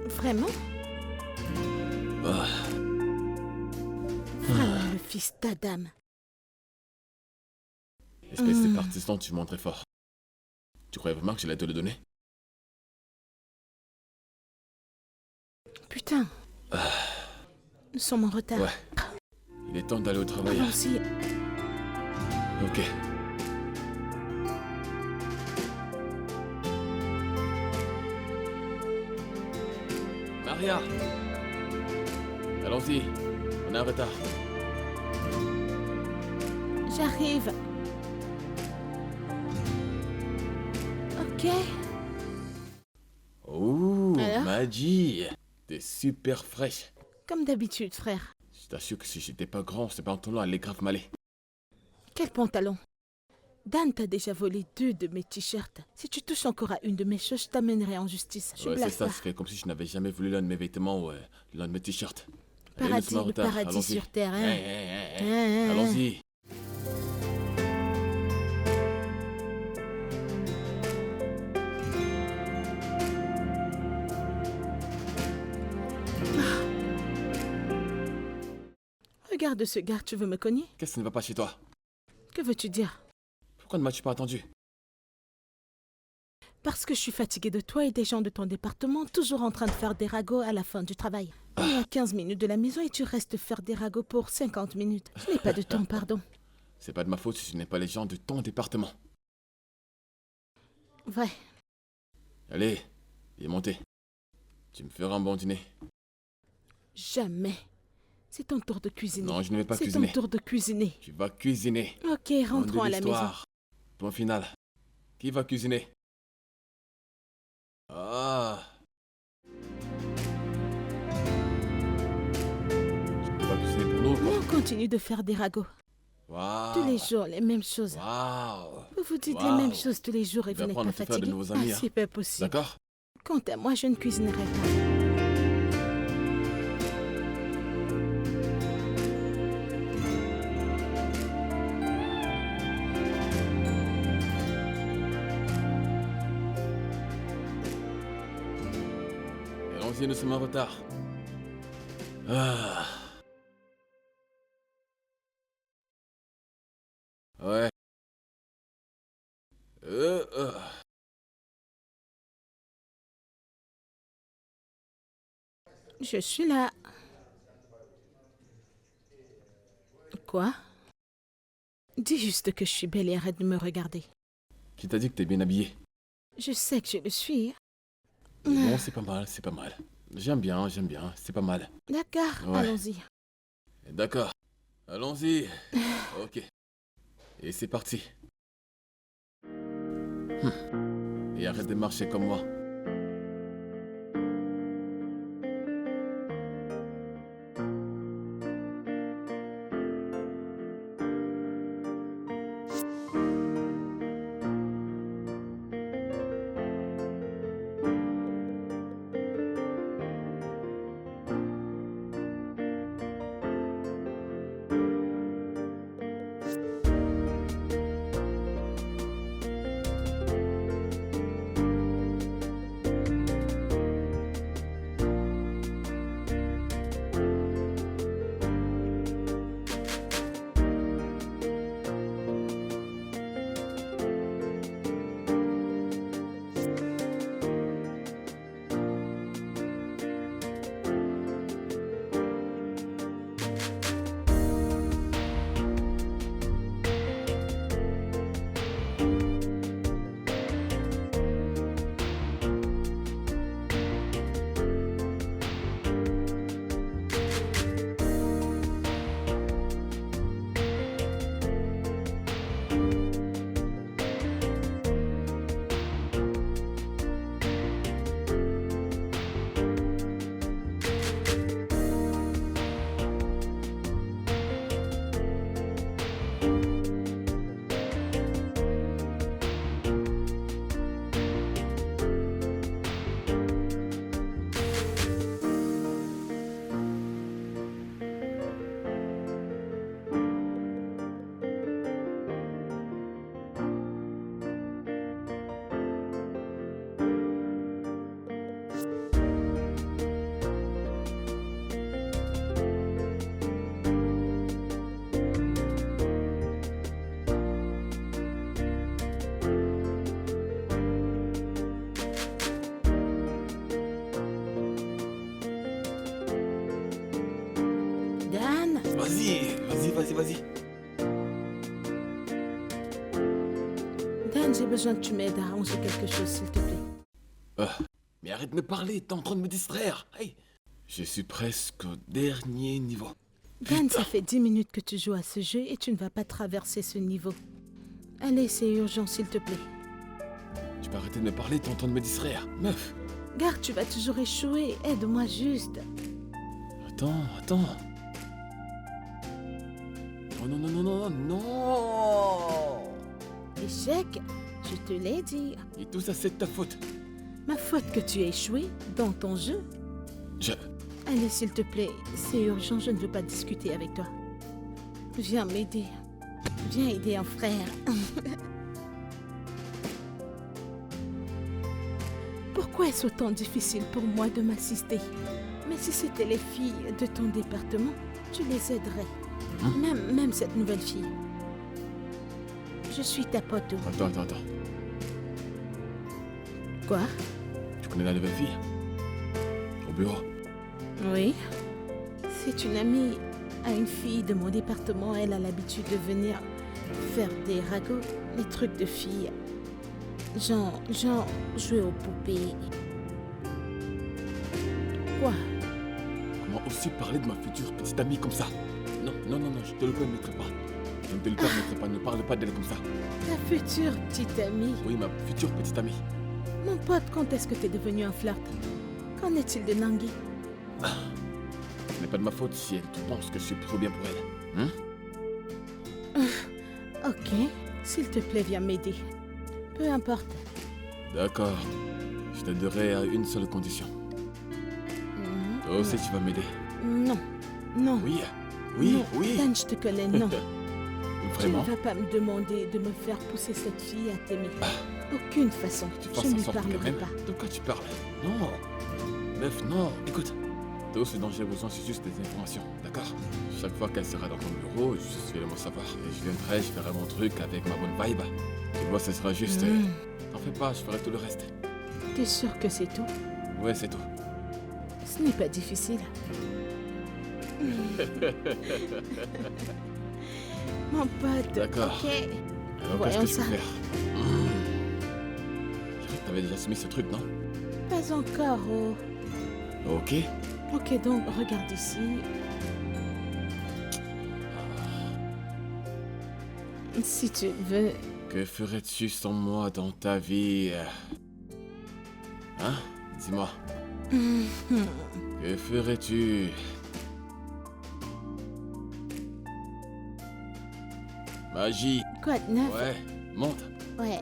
Vraiment? Ah, Vraiment le fils d'Adam. espèce de partisan, tu mens très fort. Tu croyais vraiment que j'allais te le donner? Putain. Nous sommes en retard. Ouais. Il est temps d'aller au travail. Allons-y. Ok. Maria! Allons-y, on est en retard. J'arrive. Ok. Oh, Alors? Madji! T'es super fraîche. Comme d'habitude, frère. Je t'assure que si j'étais pas grand, ce pantalon allait grave m'aller. Quel pantalon? Dan t'a déjà volé 2 de mes t-shirts. Si tu touches encore à une de mes choses, je t'amènerai en justice. Je Ouais, c'est blague ça, pas. c'est fait comme si je n'avais jamais voulu l'un de mes vêtements ou l'un de mes t-shirts. Allez, Paradis, laisse-moi en le retard, paradis allons-y. sur terre, hein. Hey, hey, hey, hey. Hein, hein, Allons-y. Regarde ce gars, tu veux me cogner? Qu'est-ce qui ne va pas chez toi? Que veux-tu dire? Pourquoi ne m'as-tu pas attendu? Parce que je suis fatiguée de toi et des gens de ton département, toujours en train de faire des ragots à la fin du travail. On est à 15 minutes de la maison et tu restes faire des ragots pour 50 minutes. Je n'ai pas de temps, pardon. C'est pas de ma faute si ce n'est pas les gens de ton département. Vrai. Allez, viens monter. Tu me feras un bon dîner. Jamais. C'est ton tour de cuisiner. Non, je ne vais pas C'est cuisiner. ton tour de cuisiner. Tu vas cuisiner. Ok, Fin rentrons de à la maison. l'histoire. Point final. Qui va cuisiner? Ah. Tu vas cuisiner pour nous ou Nous, quoi? on continue de faire des ragots. Waouh. Tous les jours, les mêmes choses. Waouh. Vous vous dites les Waouh. mêmes choses tous les jours et Tu vas vous n'êtes apprendre pas à te faire de fatigué. nouveaux amis, hein. C'est pas possible. D'accord? Quant à moi, je ne cuisinerai pas. Allons-y, nous sommes en retard. Ah. Ouais. Euh, euh. Je suis là. Quoi? Dis juste que je suis belle et arrête de me regarder. Qui t'a dit que t'es bien habillé? Je sais que je le suis. Bon, c'est pas mal, c'est pas mal. J'aime bien, c'est pas mal. D'accord, Ouais. allons-y. D'accord. Allons-y. Ok. Et c'est parti. Et arrête de marcher comme moi. Vas-y. Dan, j'ai besoin que tu m'aides à ranger quelque chose, s'il te plaît. Mais arrête de me parler, t'es en train de me distraire. Hey. Je suis presque au dernier niveau. Dan, ça fait 10 minutes que tu joues à ce jeu et tu ne vas pas traverser ce niveau. Allez, c'est urgent, s'il te plaît. Tu peux arrêter de me parler, t'es en train de me distraire. Meuf. Gare, tu vas toujours échouer. Aide-moi juste. Attends. Non. Échec, je te l'ai dit. Et tout ça, c'est de ta faute. Ma faute que tu aies échoué dans ton jeu. Allez, s'il te plaît, c'est urgent, je ne veux pas discuter avec toi. Viens m'aider. Viens aider un frère. Pourquoi est-ce autant difficile pour moi de m'assister? Mais si c'était les filles de ton département, tu les aiderais. Même cette nouvelle fille. Je suis ta pote. Attends. Quoi? Tu connais la nouvelle fille? Au bureau? Oui. C'est une amie à une fille de mon département. Elle a l'habitude de venir faire des ragots, des trucs de filles. Genre jouer aux poupées. Quoi? Comment aussi parler de ma future petite amie comme ça? Non, je te le permettrai pas. Je ne te le permettrai pas, ne parle pas d'elle comme ça. Ta future petite amie? Oui, ma future petite amie. Mon pote, quand est-ce que t'es devenu un flirt? Qu'en est-il de Nangui? Ce n'est pas de ma faute si elle pense que je suis trop bien pour elle. Ok, s'il te plaît, viens m'aider. Peu importe. D'accord. Je t'aiderai à une seule condition. Toi aussi, tu vas m'aider. Non. Oui. Non. Dan, je te connais, non. Vraiment? Tu ne vas pas me demander de me faire pousser cette fille à t'aimer. Aucune façon. Je ne lui parlerai pas. De quoi tu parles? Non. Meuf, non. Écoute. Tout ce dont j'ai besoin, c'est juste des informations, d'accord? Chaque fois qu'elle sera dans ton bureau, je vais le savoir. Et je viendrai, je ferai mon truc avec ma bonne vibe. Tu vois, ce sera juste... T'en fais pas, je ferai tout le reste. T'es sûr que c'est tout? Ouais, c'est tout. Ce n'est pas difficile. Mon pote. D'accord. Ok. Alors, qu'est-ce que je peux faire? T'avais déjà soumis ce truc, non? Pas encore, oh. Ok. Ok, donc, regarde ici. Si tu veux... Que ferais-tu sans moi dans ta vie? Hein? Dis-moi. Que ferais-tu? Magie. Quoi de neuf? Ouais, monte. Ouais.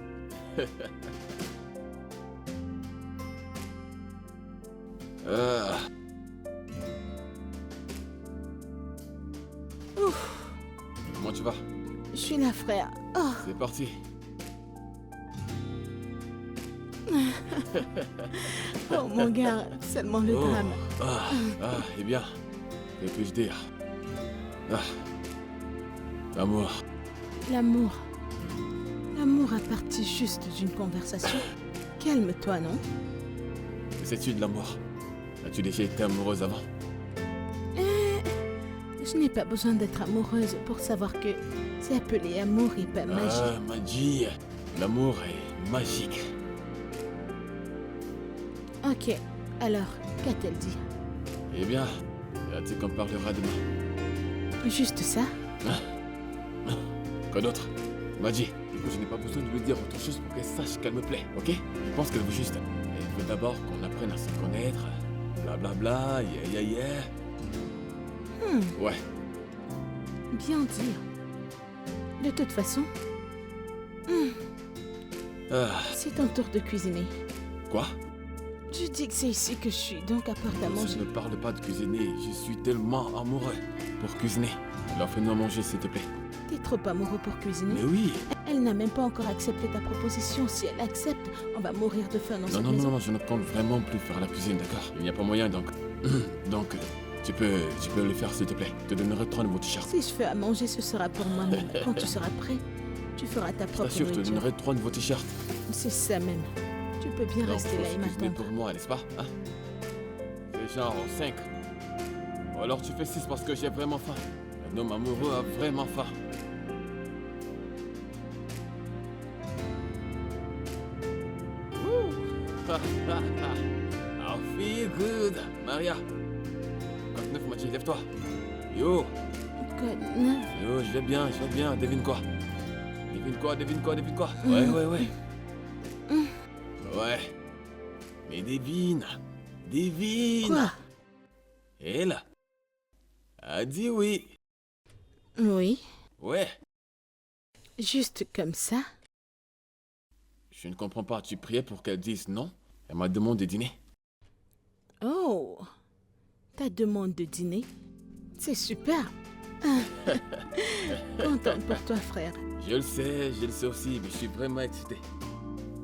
Ouf. Comment tu vas? Je suis là, frère. Oh. C'est parti. Oh mon gars, seulement le drame. Eh bien, que puis-je dire? L'amour. L'amour. L'amour a parti juste d'une conversation. Calme-toi, non? Que sais-tu de l'amour? As-tu déjà été amoureuse avant? Je n'ai pas besoin d'être amoureuse pour savoir que c'est appelé amour et pas magie. Magie. L'amour est magique. Ok, alors, qu'a-t-elle dit? Eh bien, tu qu'on parlera demain. Juste ça? Quoi d'autre? Magie. Écoute, je n'ai pas besoin de lui dire autre chose pour qu'elle sache qu'elle me plaît, ok? Je pense qu'elle veut juste... Elle veut d'abord qu'on apprenne à se connaître. Blablabla, yeah. Ouais. Bien dire. De toute façon... C'est ton tour de cuisiner. Quoi? Je dis que c'est ici que je suis, donc apporte à manger. Je ne parle pas de cuisiner, je suis tellement amoureux pour cuisiner. Alors fais-nous à manger, s'il te plaît. T'es trop amoureux pour cuisiner? Mais oui. Elle n'a même pas encore accepté ta proposition. Si elle accepte, on va mourir de faim dans cette maison. Non, je ne compte vraiment plus faire la cuisine, d'accord? Il n'y a pas moyen, donc... donc, tu peux le faire, s'il te plaît. Je te donnerai 3 nouveaux t-shirts. Si je fais à manger, ce sera pour moi-même. Quand tu seras prêt, tu feras ta propre T'assure, je te nourriture. donnerai 3 nouveaux t-shirts. C'est ça même. Tu peux bien Donc, rester là et faut se cuisiner m'attendre. pour moi, n'est-ce pas? Hein? C'est genre 5. Ou alors tu fais 6 parce que j'ai vraiment faim. L'homme amoureux a vraiment faim. I feel good. Maria. Code 9, Mathieu, lève-toi. Yo. Code 9. Yo, je vais bien. Devine quoi? Devine quoi? Ouais. Ouais. Mais devine. Quoi? Elle a dit oui. Oui. Ouais. Juste comme ça? Je ne comprends pas. Tu priais pour qu'elle dise non? Elle m'a demandé de dîner. Oh, ta demande de dîner? C'est super. Contente pour toi, frère. Je le sais aussi, mais je suis vraiment excité.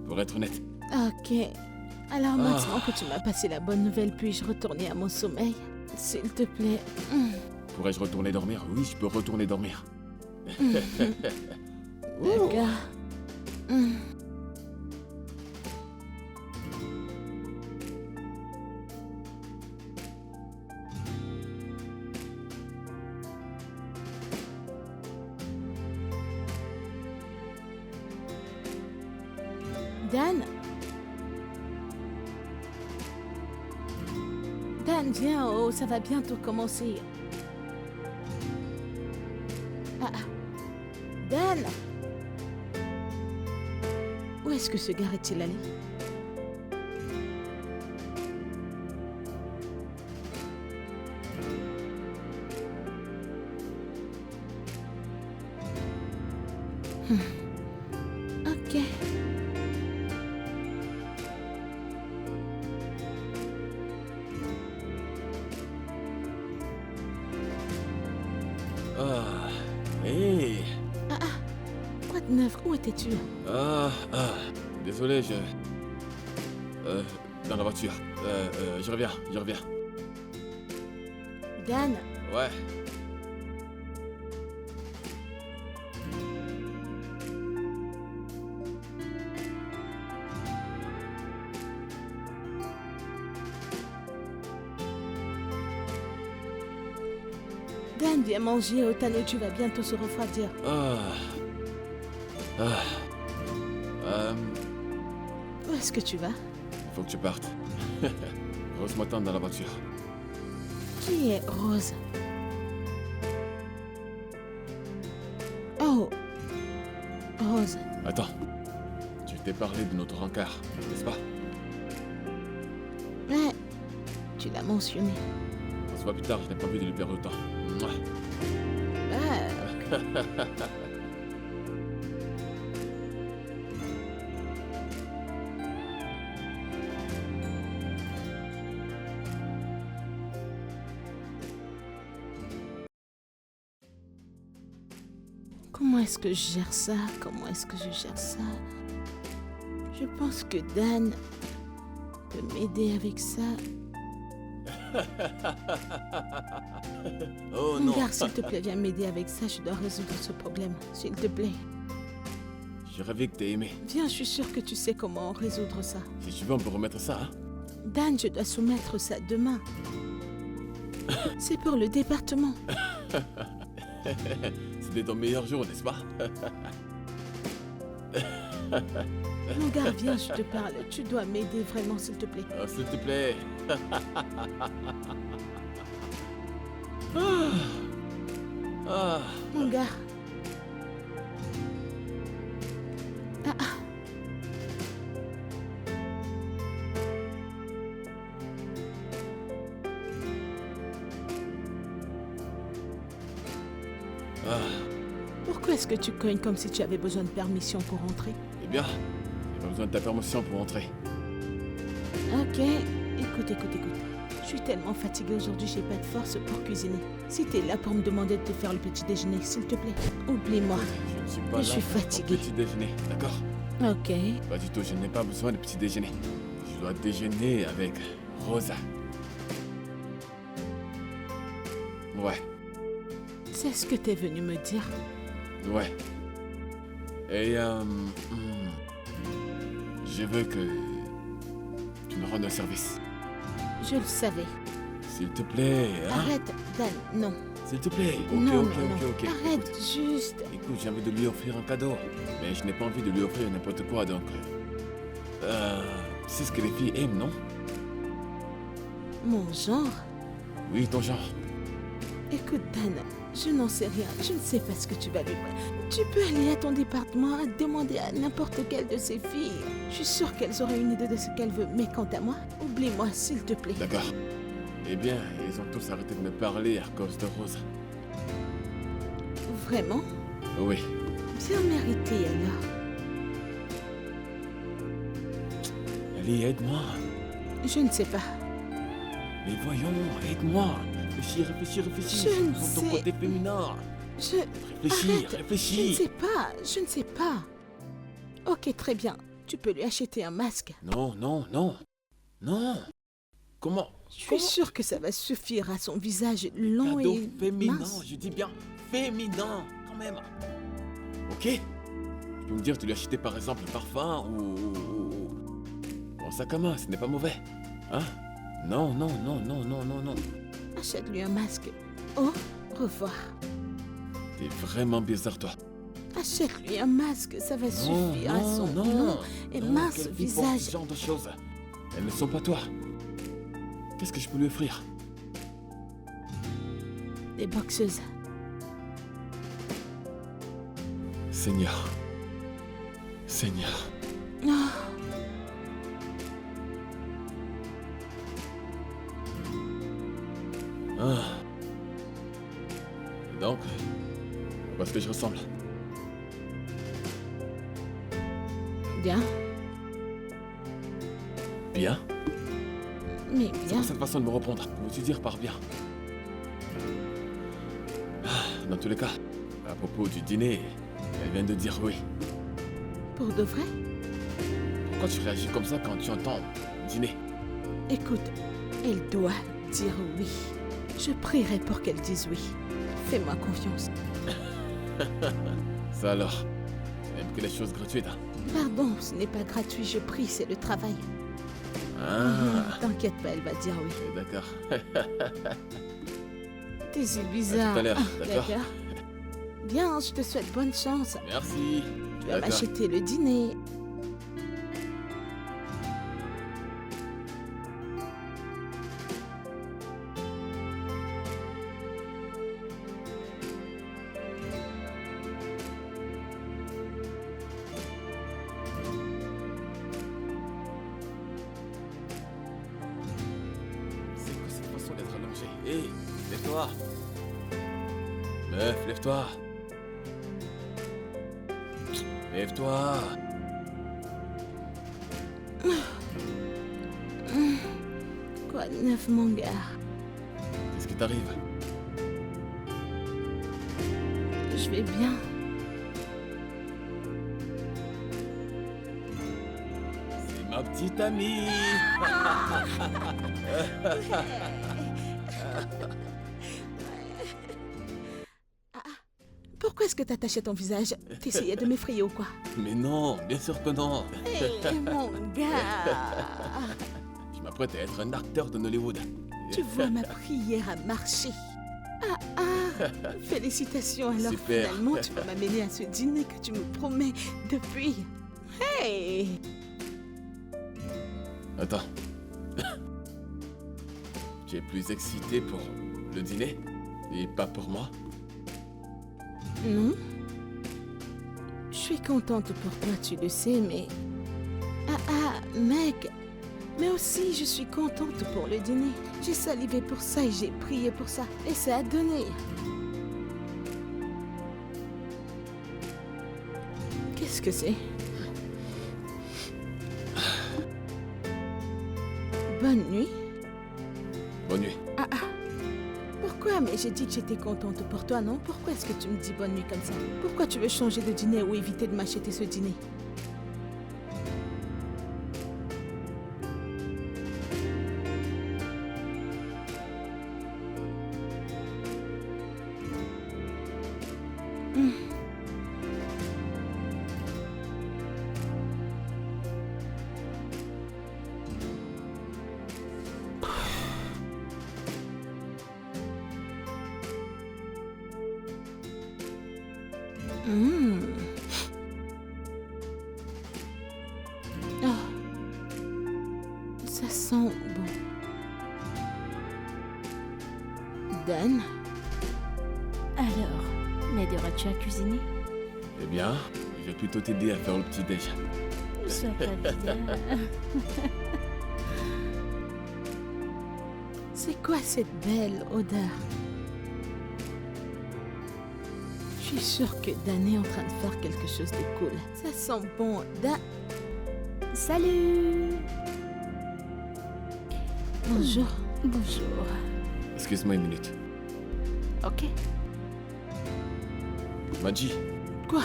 Pour être honnête. Ok. Alors maintenant que tu m'as passé la bonne nouvelle, puis-je retourner à mon sommeil? S'il te plaît. Pourrais-je retourner dormir? Oui, je peux retourner dormir. D'accord. Dan? Dan, viens, oh, ça va bientôt commencer. Dan? Où est-ce que ce gars est-il allé? Ok. Hey. Quoi de neuf? Où étais-tu? Désolé, dans la voiture. Je reviens. Dan? Ouais. Dan, viens manger au Tano, tu vas bientôt se refroidir. Où est-ce que tu vas? Il faut que tu partes. Rose m'attend dans la voiture. Qui est Rose? Oh, Rose. Attends. Tu t'es parlé de notre rencard, n'est-ce pas? Ouais, tu l'as mentionné. On se voit plus tard, je n'ai pas envie de lui perdre le temps. Mouah. Comment est-ce que je gère ça? Je pense que Dan peut m'aider avec ça. Oh Mon non. gars, s'il te plaît, viens m'aider avec ça. Je dois résoudre ce problème. S'il te plaît. J'ai rêvé que t'aies aimé. Viens, je suis sûre que tu sais comment résoudre ça. Si tu veux, on peut remettre ça, hein? Dan, je dois soumettre ça demain. C'est pour le département. C'était ton meilleur jour, n'est-ce pas? Mon gars, viens, je te parle. Tu dois m'aider vraiment, s'il te plaît. Oh, s'il te plaît. Mon gars. Pourquoi est-ce que tu cognes comme si tu avais besoin de permission pour entrer? Eh bien, j'ai pas besoin de ta permission pour entrer. Ok, écoute. Je suis tellement fatiguée aujourd'hui, j'ai pas de force pour cuisiner. Si t'es là pour me demander de te faire le petit déjeuner, s'il te plaît, oublie-moi. Je ne suis pas là Je suis pour ton fatiguée. petit déjeuner, d'accord? Ok. Pas du tout, je n'ai pas besoin de petit déjeuner. Je dois déjeuner avec Rosa. Ouais, C'est ce que t'es venu me dire. ouais. Et je veux que tu me rendes un service. Je le savais. S'il te plaît, hein? Arrête, Dan, non. S'il te plaît. Ok, non, ok, non, ok, non. ok. Arrête, juste. Écoute, j'ai envie de lui offrir un cadeau. Mais je n'ai pas envie de lui offrir n'importe quoi, donc... c'est ce que les filles aiment, non? Mon genre? Oui, ton genre. Écoute, Dan, je n'en sais rien. Je ne sais pas ce que tu vas lui faire. Tu peux aller à ton département, demander à n'importe quelle de ces filles. Je suis sûre qu'elles auraient une idée de ce qu'elles veulent. Mais quant à moi, oublie-moi, s'il te plaît. D'accord. Eh bien, ils ont tous arrêté de me parler à cause de Rose. Vraiment? Oui. Bien mérité, alors. Allez, aide-moi. Je ne sais pas. Mais voyons, aide-moi. Réfléchis, réfléchis, réfléchis. Je ne Dans ton sais- côté féminin. Je... Réfléchis, Arrête. Je ne réfléchis. sais pas. Je ne sais pas. Ok, très bien. Tu peux lui acheter un masque. Non, non, non. Non. Comment? Je suis sûre que ça va suffire à son visage long Cadeau et féminin, mince. je dis bien féminin, quand même. Ok? Tu peux me dire, tu lui as acheté par exemple un parfum ou un sac à main, ce n'est pas mauvais. Hein? Non, non, non, non, non, non, non. Achète-lui un masque. Au revoir. T'es vraiment bizarre, toi. Achète-lui un masque, ça va Non, suffire à son non, long non. et Non, mince quelle fille porte visage. ce genre de choses. Elles ne sont pas toi. Qu'est-ce que je peux lui offrir? Des boxeuses. Seigneur. Seigneur. Oh, Ah. Donc, à ce que je ressemble. bien, Bien? mais C'est bien. pour cette façon de me reprendre. Veux-tu dire par bien? Dans tous les cas, à propos du dîner, elle vient de dire oui. Pour de vrai? Pourquoi tu réagis comme ça quand tu entends dîner? Écoute, elle doit dire oui. Je prierai pour qu'elle dise oui. Fais-moi confiance. Ça alors, tu n'aimes que les choses gratuites, hein? Pardon, ce n'est pas gratuit, je prie, c'est le travail. Ah, T'inquiète pas, elle va dire oui. d'accord. T'es si bizarre. tout à l'heure, Ah, d'accord. Bien, je te souhaite bonne chance. Merci. Tu vas D'accord. m'acheter le dîner. C'est quoi cette façon d'être allongé? Hé, lève-toi. Meuf, lève-toi. Lève-toi. Quoi de neuf, mon gars? Qu'est-ce qui t'arrive? Je vais bien. C'est ma petite amie. Pourquoi est-ce que t'attachais ton visage? T'essayais de m'effrayer ou quoi? Mais non, bien sûr que non. Hé, mon gars! Je m'apprête à être un acteur de Hollywood. Tu vois, ma prière a marché. Félicitations, alors Super. finalement tu vas m'amener à ce dîner que tu me promets depuis. Hey! Attends. Tu es plus excité pour le dîner et pas pour moi? Non? Je suis contente pour toi, tu le sais, mais... mec! Mais aussi, je suis contente pour le dîner. J'ai salivé pour ça et j'ai prié pour ça. Et ça a donné. Qu'est-ce que c'est? Bonne nuit. Bonne nuit. Pourquoi? Mais j'ai dit que j'étais contente pour toi, non? Pourquoi est-ce que tu me dis bonne nuit comme ça? Pourquoi tu veux changer de dîner ou éviter de m'acheter ce dîner? Hmm. Ah, ça sent bon. Dan, Alors, m'aideras-tu à cuisiner? Eh bien, je vais plutôt t'aider à faire le petit-déj. Sois pas bizarre. c'est quoi cette belle odeur? Je suis sûre que Dan est en train de faire quelque chose de cool. Ça sent bon. Salut! Bonjour. Bonjour. Excuse-moi une minute. Ok. Madji, Quoi?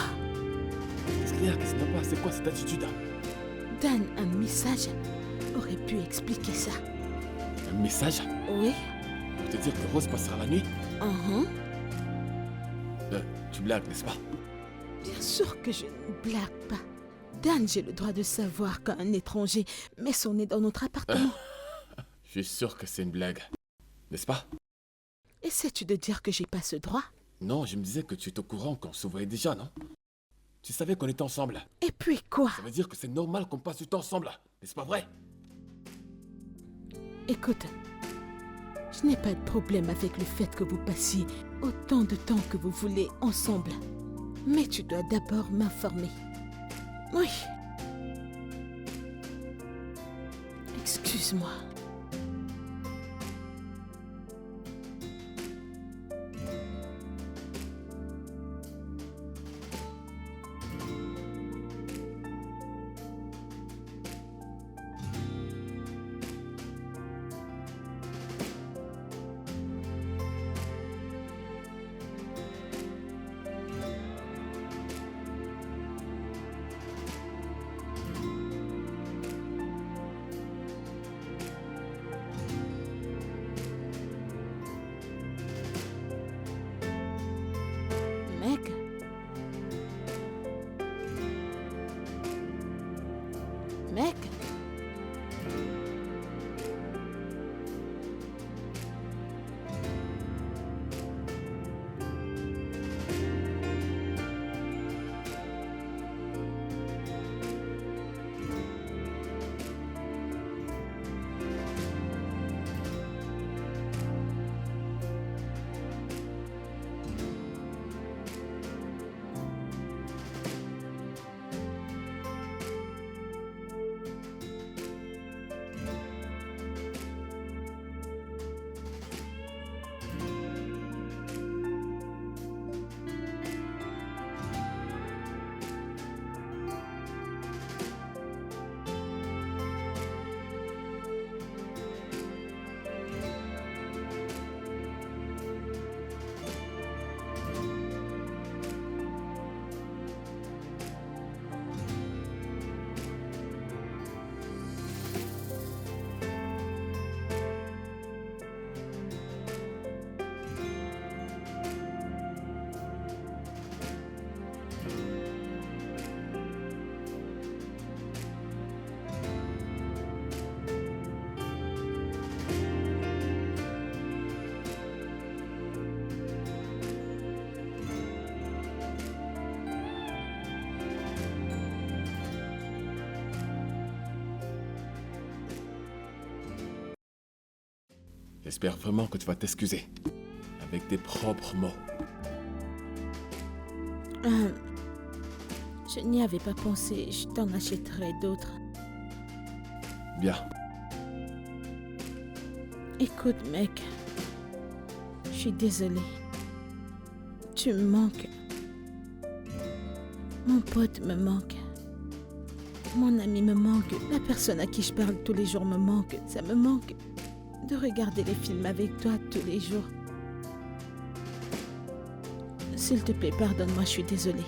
qu'est-ce qu'il y a? Qu'est-ce qui va pas? C'est quoi cette attitude là? Dan, un message aurait pu expliquer ça. Un message Oui? pour te dire que Rose passera la nuit? Uh-huh. Tu blagues, n'est-ce pas? Bien sûr que je ne blague pas. Dan, j'ai le droit de savoir quand un étranger met son nez dans notre appartement. Je suis sûr que c'est une blague. N'est-ce pas? Essaies-tu de dire que j'ai pas ce droit? Non, je me disais que tu étais au courant qu'on se voyait déjà, non? Tu savais qu'on était ensemble. Et puis quoi? Ça veut dire que c'est normal qu'on passe du temps ensemble. N'est-ce pas vrai? Écoute, je n'ai pas de problème avec le fait que vous passiez autant de temps que vous voulez ensemble. Mais tu dois d'abord m'informer. Oui. Excuse-moi. Meg? Meg? J'espère vraiment que tu vas t'excuser. Avec tes propres mots. Je n'y avais pas pensé. Je t'en achèterai d'autres. Bien. Écoute, mec. Je suis désolée. Tu me manques. Mon pote me manque. Mon ami me manque. La personne à qui je parle tous les jours me manque. Ça me manque de regarder les films avec toi tous les jours. S'il te plaît, pardonne-moi, je suis désolée.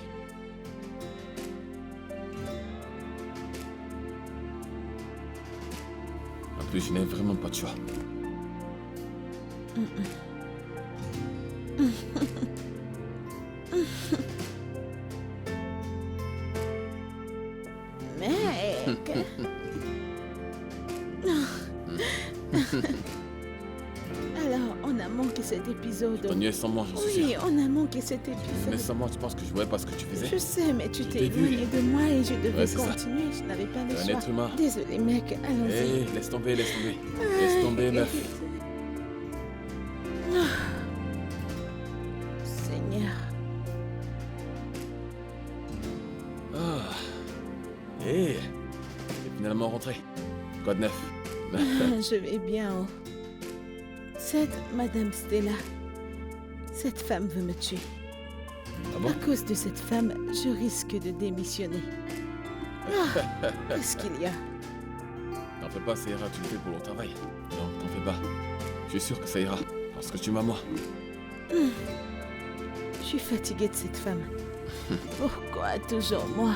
En plus, je n'ai vraiment pas de choix. Mec. Alors, on a manqué cet épisode. T'ennuyais sans moi, j'en suis Oui, sûr. on a manqué cet Mais épisode. sans moi, tu penses que je voyais pas ce que tu faisais? Je sais, mais tu Je t'es t'ai vu. éloigné de moi et je devais Ouais, c'est ça. continuer. Je n'avais pas le T'es un choix. être humain. Désolé, mec. Allons-y. Hé, laisse tomber, laisse tomber. Laisse tomber, meuf. Seigneur. Ah. Hé, t'es finalement rentré. Quoi de neuf? Je vais bien. Oh. Cette Madame Stella, cette femme veut me tuer. Ah bon? À cause de cette femme, je risque de démissionner. Ah, qu'est-ce qu'il y a? T'en fais pas, ça ira, tu le fais pour le travail. Non, t'en fais pas. Je suis sûr que ça ira. Parce que tu m'as moi. Je suis fatiguée de cette femme. Pourquoi toujours moi?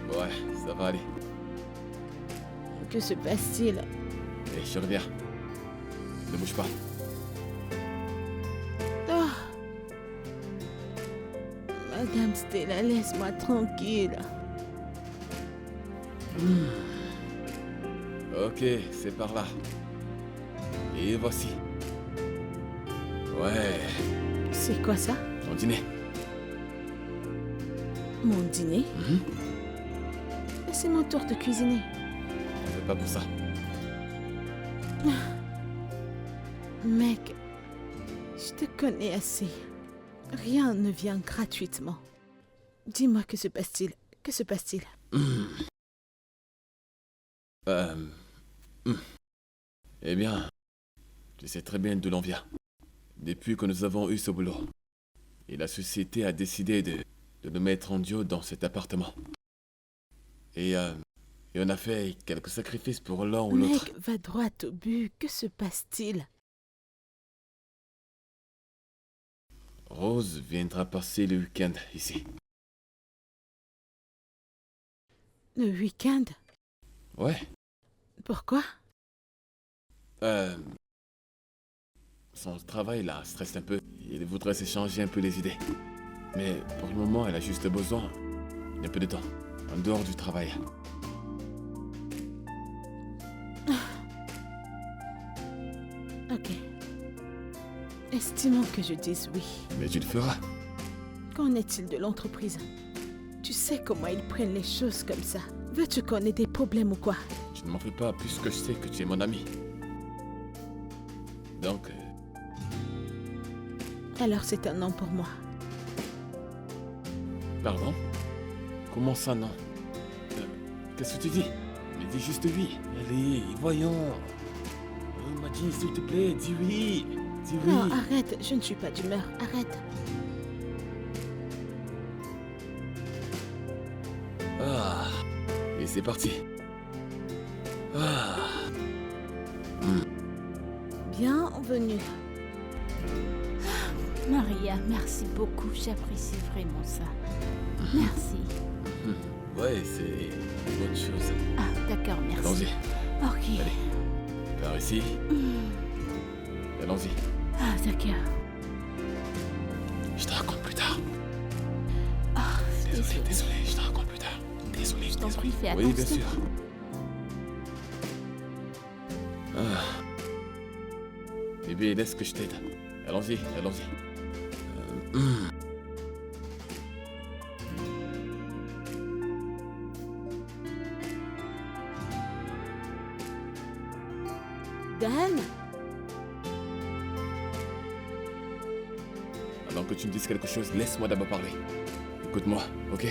Ouais, ça va aller. Que se passe-t-il? Et je reviens. Ne bouge pas. Oh. Madame Stella, laisse-moi tranquille. Ok, c'est par là. Et voici. Ouais, C'est quoi ça? ton dîner. Mon dîner? Mhm. C'est mon tour de cuisiner. On fait pas pour ça. Mec, je te connais assez. Rien ne vient gratuitement. Dis-moi, que se passe-t-il? Que se passe-t-il? Euh... hmm. Eh bien, tu sais très bien d'où l'on vient. Depuis que nous avons eu ce boulot, et la société a décidé de nous mettre en duo dans cet appartement. Et on a fait quelques sacrifices pour l'un ou l'autre. Mec, va droit au but. Que se passe-t-il? Rose viendra passer le week-end ici. Le week-end? Ouais. Pourquoi? Son travail la stresse un peu. Il voudrait s'échanger un peu les idées. Mais pour le moment, elle a juste besoin d'un peu de temps, en dehors du travail. Ok. Estimons que je dise oui. Mais tu le feras. Qu'en est-il de l'entreprise? Tu sais comment ils prennent les choses comme ça. Veux-tu qu'on ait des problèmes ou quoi? Tu ne m'en fais pas puisque je sais que tu es mon ami. Donc, Alors c'est un non pour moi. pardon? Comment ça, non? Qu'est-ce que tu dis? Mais dis juste oui. Allez, voyons. Oh, Madji, s'il te plaît, dis oui. Dis oui. Non, arrête, je ne suis pas d'humeur, arrête. Ah. Et c'est parti. Ah. Bienvenue. Maria, merci beaucoup. J'apprécie vraiment ça. Merci. Ouais, c'est une bonne chose. Ah, d'accord, merci. Allons-y. Ok. Allez. Par ici. Allons-y. Ah, d'accord. Je te raconte plus tard. Ah, Désolé, désolé, je te raconte plus tard. Désolé, Je t'en désolé. prie, fais Oui, bien attention. sûr. Ah. Bébé, laisse que je t'aide. Allons-y, allons-y. Dan? Avant que tu me dises quelque chose, laisse-moi d'abord parler. Écoute-moi, ok?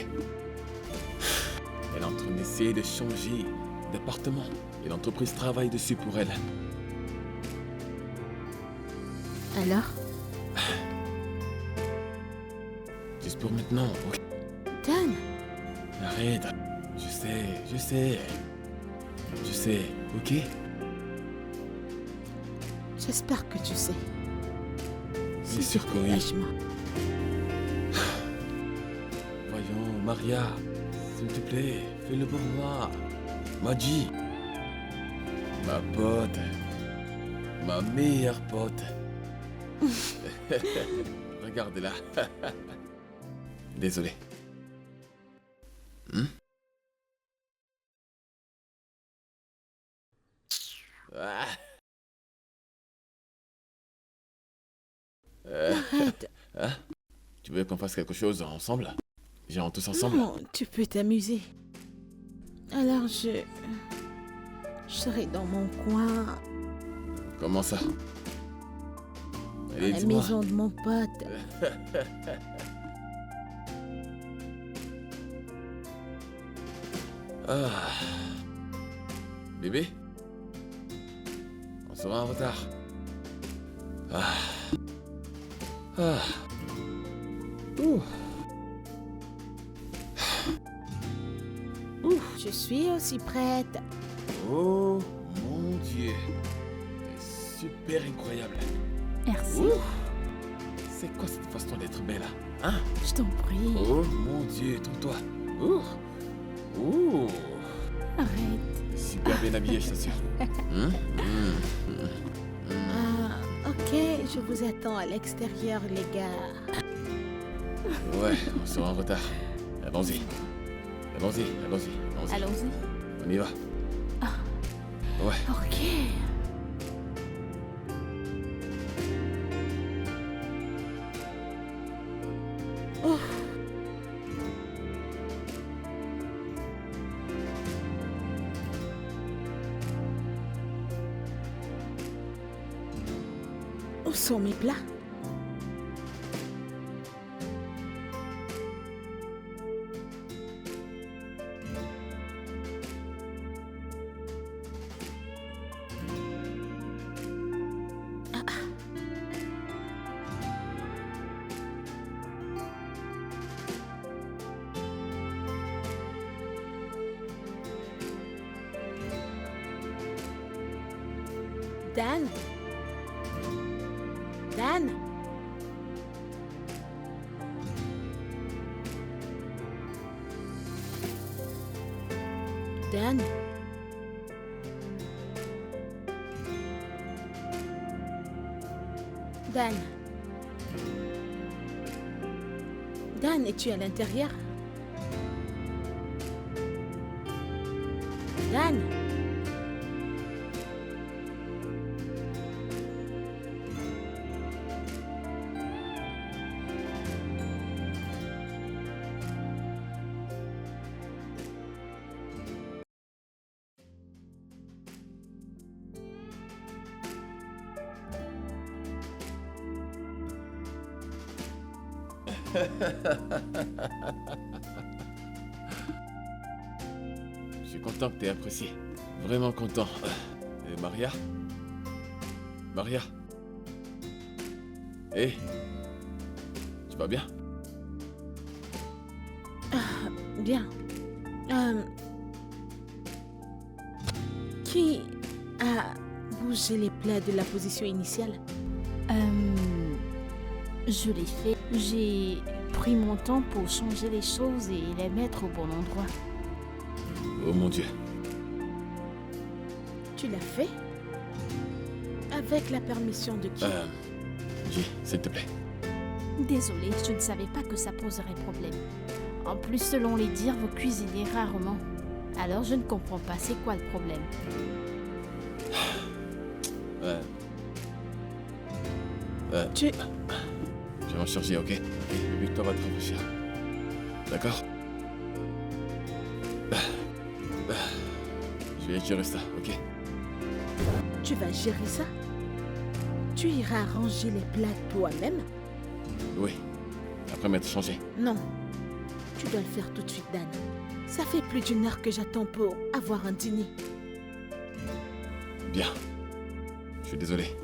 Elle est en train d'essayer de changer d'appartement. Et l'entreprise travaille dessus pour elle. Alors? Juste pour maintenant, ok? Dan? Arrête. Je sais, je sais. Je sais, ok? J'espère que tu sais. Bien sûr que oui. Lâche-moi. Voyons, Maria, s'il te plaît, fais-le pour moi. Madji, ma pote, ma meilleure pote. Regarde-la. Désolé. Ah. Arrête. Hein? Tu veux qu'on fasse quelque chose ensemble? Genre tous ensemble? Non, tu peux t'amuser. Alors je serai dans mon coin, Comment ça? à Allez, la dis-moi. maison de mon pote. Ah. Bébé? On sera en retard. Ah. Ah. Ouh. Je suis aussi prête. Oh mon Dieu. C'est super incroyable. Merci. Ouh. C'est quoi cette façon d'être belle là? Hein? Je t'en prie. Oh mon Dieu, trouve-toi. Ouh. Ouh. Arrête. Super bien habillé, je t'assure. Ah, ok, je vous attends à l'extérieur, les gars. Ouais, on sera en retard. Allons-y. Allons-y, allons-y, allons-y. Allons-y. On y va. Ouais. Ok. Oh, où sont mes plats? Dan? Dan? Dan? Dan? Dan, es-tu à l'intérieur? Dan? Je suis content que tu aies apprécié. Vraiment content. Et Maria? Maria? Hé? Tu vas bien? Bien. Qui a bougé les plats de la position initiale? Je l'ai fait. J'ai pris mon temps pour changer les choses et les mettre au bon endroit. Oh mon Dieu. Tu l'as fait? Avec la permission de qui? J, s'il te plaît. Désolée, je ne savais pas que ça poserait problème. En plus, selon les dires, vous cuisinez rarement. Alors je ne comprends pas, c'est quoi le problème? Tu... Je vais m'en charger, ok? Et bébé, toi va te réfléchir. D'accord? Je vais gérer ça, ok? Tu vas gérer ça? Tu iras ranger les plats toi-même? Oui. Après m'être changé. Non. Tu dois le faire tout de suite, Dan. Ça fait plus d'une heure que j'attends pour avoir un dîner. Bien. Je suis désolé.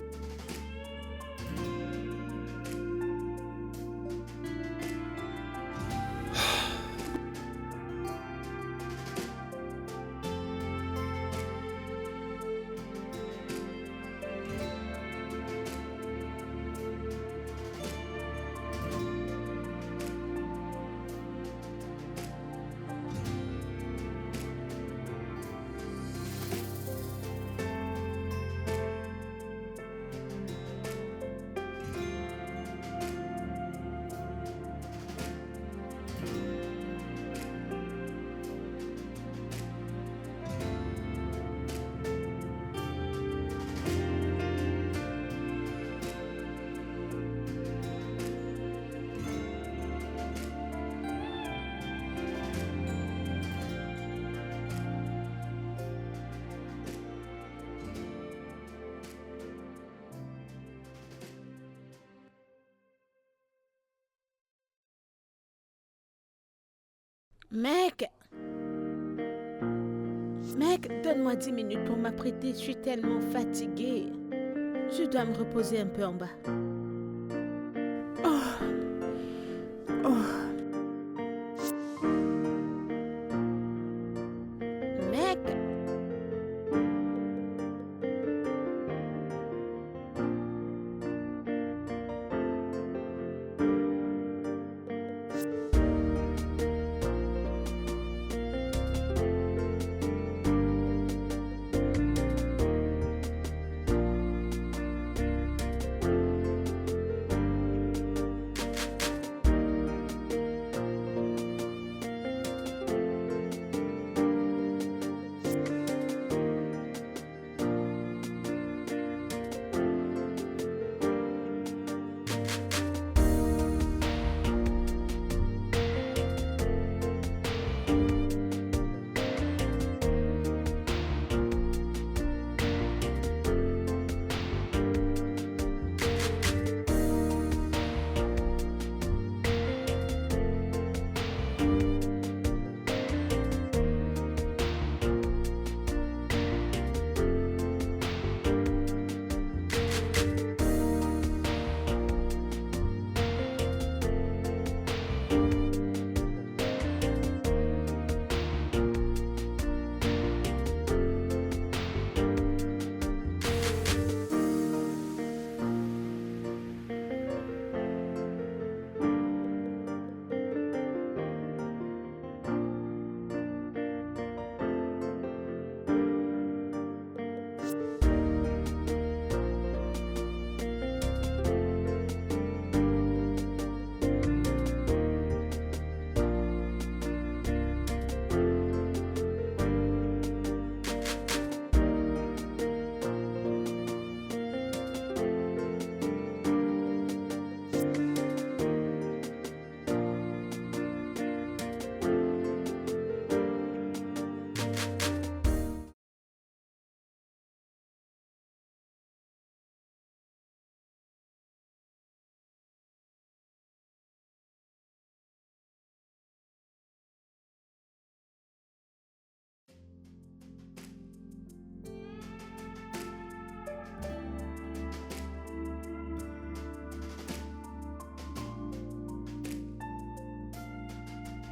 Mec! Mec, donne-moi 10 minutes pour m'apprêter, je suis tellement fatiguée. Je dois me reposer un peu en bas. Oh. Mec!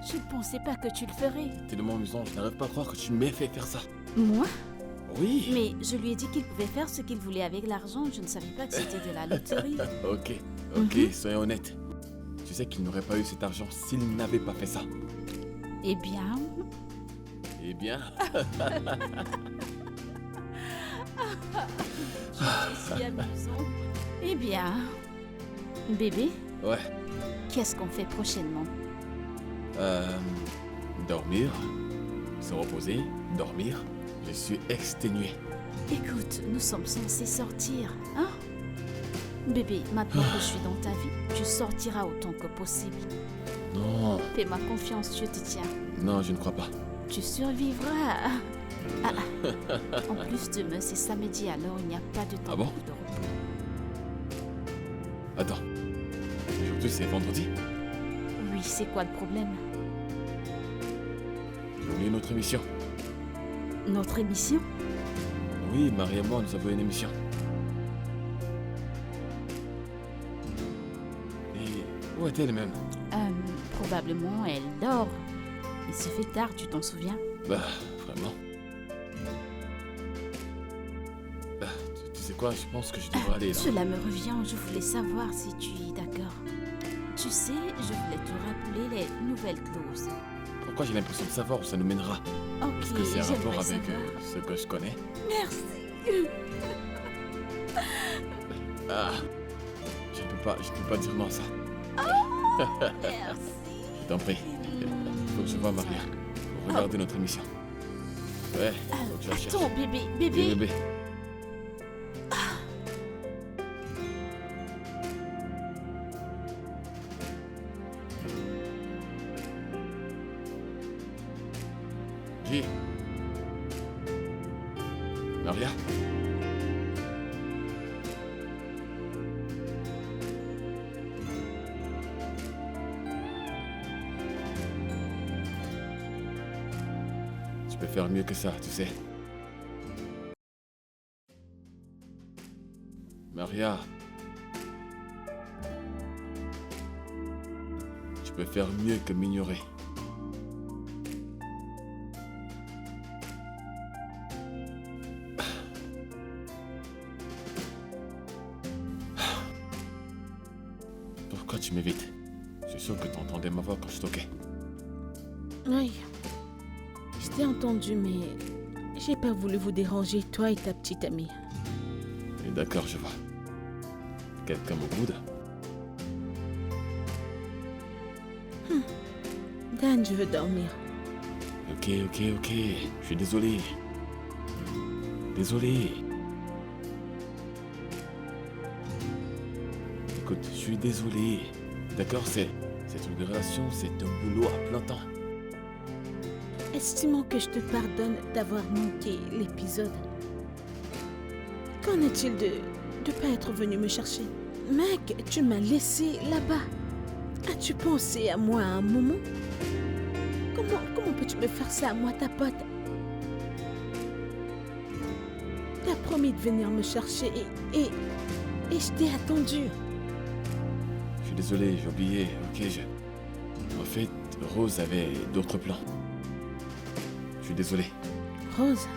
Je ne pensais pas que tu le ferais. Tellement amusant, je n'arrive pas à croire que tu m'aies fait faire ça. Moi? Oui. Mais je lui ai dit qu'il pouvait faire ce qu'il voulait avec l'argent. Je ne savais pas que c'était de la loterie. Ok, soyons honnêtes. Tu sais qu'il n'aurait pas eu cet argent s'il n'avait pas fait ça. Eh bien... Eh bien... C'est si amusant. Eh bien... Bébé, Ouais. qu'est-ce qu'on fait prochainement? Dormir, se reposer, dormir. Je suis exténué. Écoute, nous sommes censés sortir, hein? Bébé, maintenant que je suis dans ta vie, tu sortiras autant que possible. Non, Fais-moi confiance, je te tiens. non, je ne crois pas. Tu survivras. En plus, demain, c'est samedi, alors il n'y a pas de temps Ah bon? de repos. Attends. Aujourd'hui, c'est vendredi. Oui, c'est quoi le problème? J'ai oublié notre émission. Notre émission? Oui, Marie et moi, nous avons une émission. Et où est-elle même? Probablement, elle dort. Il se fait tard, tu t'en souviens? Bah, vraiment. Bah, tu sais quoi, je pense que je devrais aller là. Cela me revient, je voulais savoir si tu es d'accord. Tu sais, je voulais te rappeler les nouvelles clauses. Pourquoi j'ai l'impression de savoir où ça nous mènera? Ok, Est-ce que c'est un rapport j'aimerais avec savoir. ce que je connais? Merci. Ah, je ne peux pas dire non à ça. Merci. Je t'en prie. Faut que je voie Maria pour regarder notre émission. Ouais, faut que je la cherche. Attends, bébé, Oui, bébé. bébé. J. Maria. peux faire mieux que ça, tu sais. Maria. Tu peux faire mieux que m'ignorer. Pourquoi tu m'évites? Je suis sûr que tu entendais ma voix quand je toquais. Oui. Je t'ai entendu, mais j'ai pas voulu vous déranger, toi et ta petite amie. Et d'accord, je vois. Quelqu'un me boude? Dan, je veux dormir. Ok. Je suis désolé. Désolé. Écoute, je suis désolé. D'accord, c'est une relation, c'est un boulot à plein temps. Estimons que je te pardonne d'avoir manqué l'épisode. Qu'en est-il de pas être venu me chercher? Mec, tu m'as laissé là-bas. As-tu pensé à moi à un moment? Comment peux-tu me faire ça à moi, ta pote? T'as promis de venir me chercher et je t'ai attendu. Je suis désolé, j'ai oublié. Ok, En fait, Rose avait d'autres plans. Je suis désolé. Rose.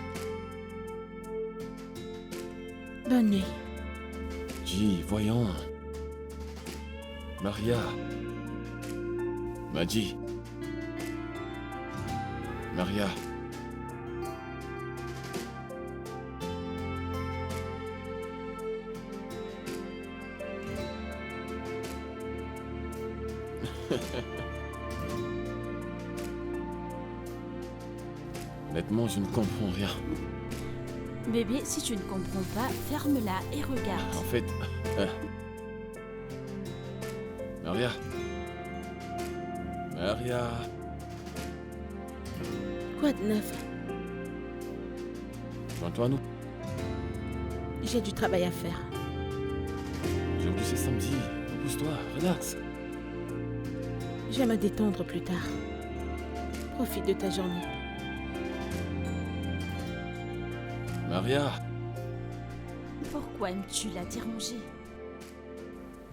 Bonne nuit. J, voyons. Maria. Maji. Maria. Honnêtement, je ne comprends rien. Bébé, si tu ne comprends pas, ferme-la et regarde. En fait... Maria. Maria. Quoi de neuf? Joins-toi à nous. J'ai du travail à faire. Aujourd'hui c'est samedi. Repose-toi, relax. Je vais me détendre plus tard. Profite de ta journée. Maria. Pourquoi aimes-tu la déranger?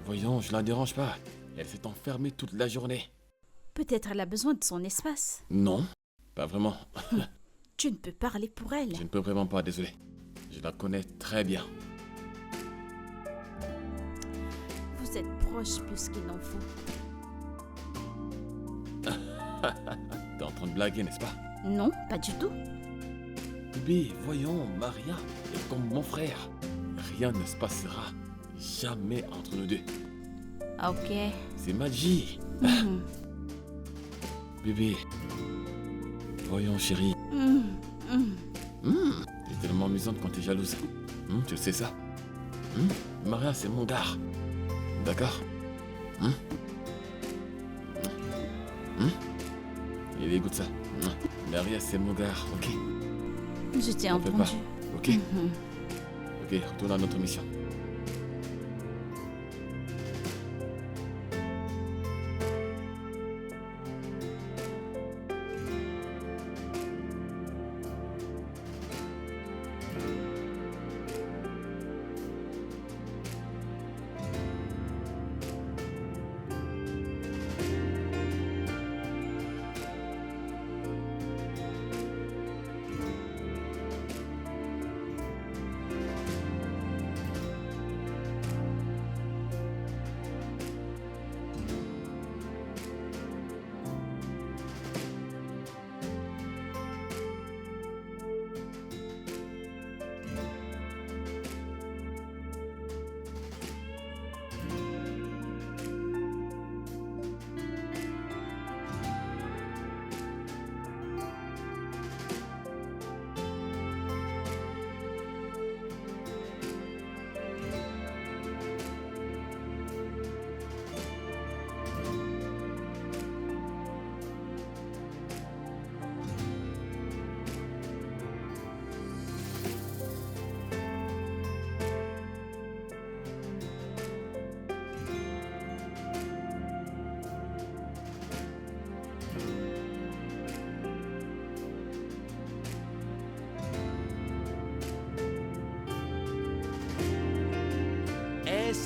Voyons, je la dérange pas. Elle s'est enfermée toute la journée. Peut-être elle a besoin de son espace. Non, pas vraiment. Tu ne peux parler pour elle. Je ne peux vraiment pas, désolé. Je la connais très bien. Vous êtes proches plus qu'il n'en faut. T'es en train de blaguer, n'est-ce pas? Non, pas du tout. Bébé, voyons, Maria est comme mon frère. Rien ne se passera jamais entre nous deux. Ok. C'est magie. Mhm. Bébé, voyons, chérie. Mhm. T'es tellement amusante quand t'es jalouse. Tu le sais ça? Maria, c'est mon gars. D'accord? Il écoute ça. Maria, c'est mon gars, ok? Je t'ai T'en fais entendu. pas, ok? Mhm. Ok, retourne à notre mission.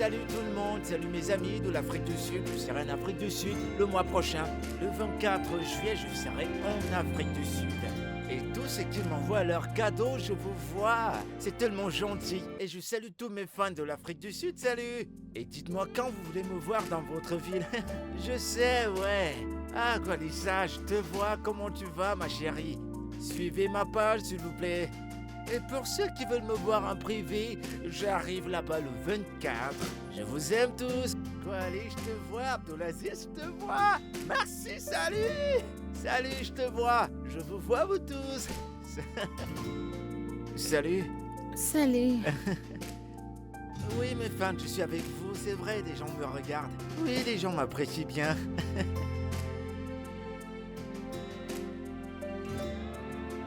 salut tout le monde, salut mes amis de l'Afrique du Sud. Je serai en Afrique du Sud le mois prochain. Le 24 juillet, je serai en Afrique du Sud. Et tous ceux qui m'envoient leurs cadeaux, je vous vois. C'est tellement gentil. Et je salue tous mes fans de l'Afrique du Sud, salut. Et dites-moi quand vous voulez me voir dans votre ville. Je sais, ouais. Ah, Gwalissa, je te vois. Comment tu vas, ma chérie? Suivez ma page, s'il vous plaît. Et pour ceux qui veulent me voir en privé, j'arrive là-bas le 24. Je vous aime tous. Allez, je te vois, Abdelaziz, je te vois. Merci, salut. Salut, je te vois. Je vous vois, vous tous. Salut. Salut. Oui, mes fans, je suis avec vous. C'est vrai, des gens me regardent. Oui, les gens m'apprécient bien.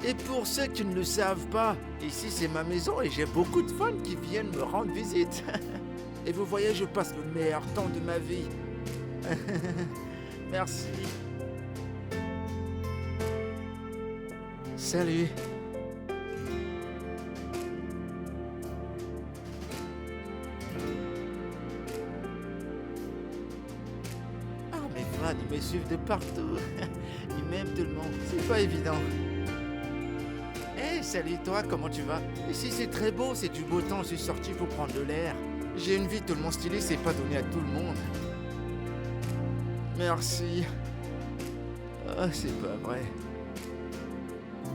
Et pour ceux qui ne le savent pas, ici c'est ma maison et j'ai beaucoup de fans qui viennent me rendre visite. Et vous voyez, je passe le meilleur temps de ma vie. Merci. Salut. Ah, mes fans, ils me suivent de partout. Ils m'aiment tout le monde. C'est pas évident. Hey, salut toi, comment tu vas? Ici c'est très beau, c'est du beau temps, je suis sorti pour prendre de l'air. J'ai une vie tellement stylée, c'est pas donné à tout le monde. Merci. Ah, c'est pas vrai.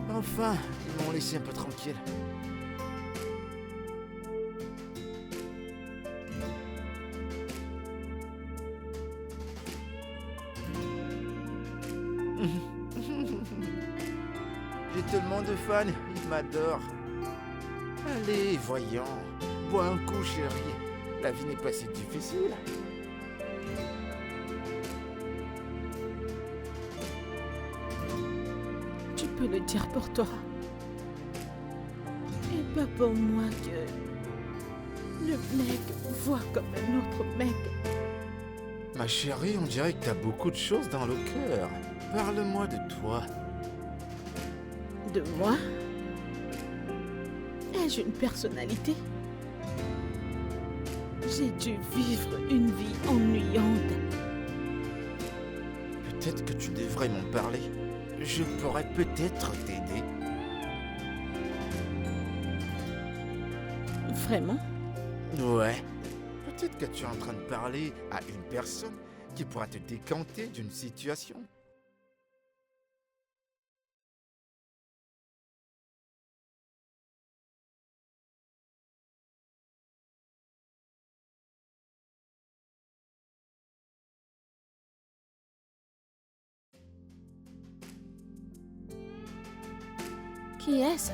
Enfin, ils m'ont laissé un peu tranquille. J'ai tellement de fans, ils m'adorent. Allez, voyons, bois un coup, chérie. La vie n'est pas si difficile. Tu peux le dire pour toi. Et pas pour moi que le mec voit comme un autre mec. Ma chérie, on dirait que t'as beaucoup de choses dans le cœur. Parle-moi de toi. De moi? Ai-je une personnalité? J'ai dû vivre une vie ennuyante. Peut-être que tu devrais m'en parler. Je pourrais peut-être t'aider. Vraiment? Ouais. Peut-être que tu es en train de parler à une personne qui pourra te décanter d'une situation. Qui est-ce?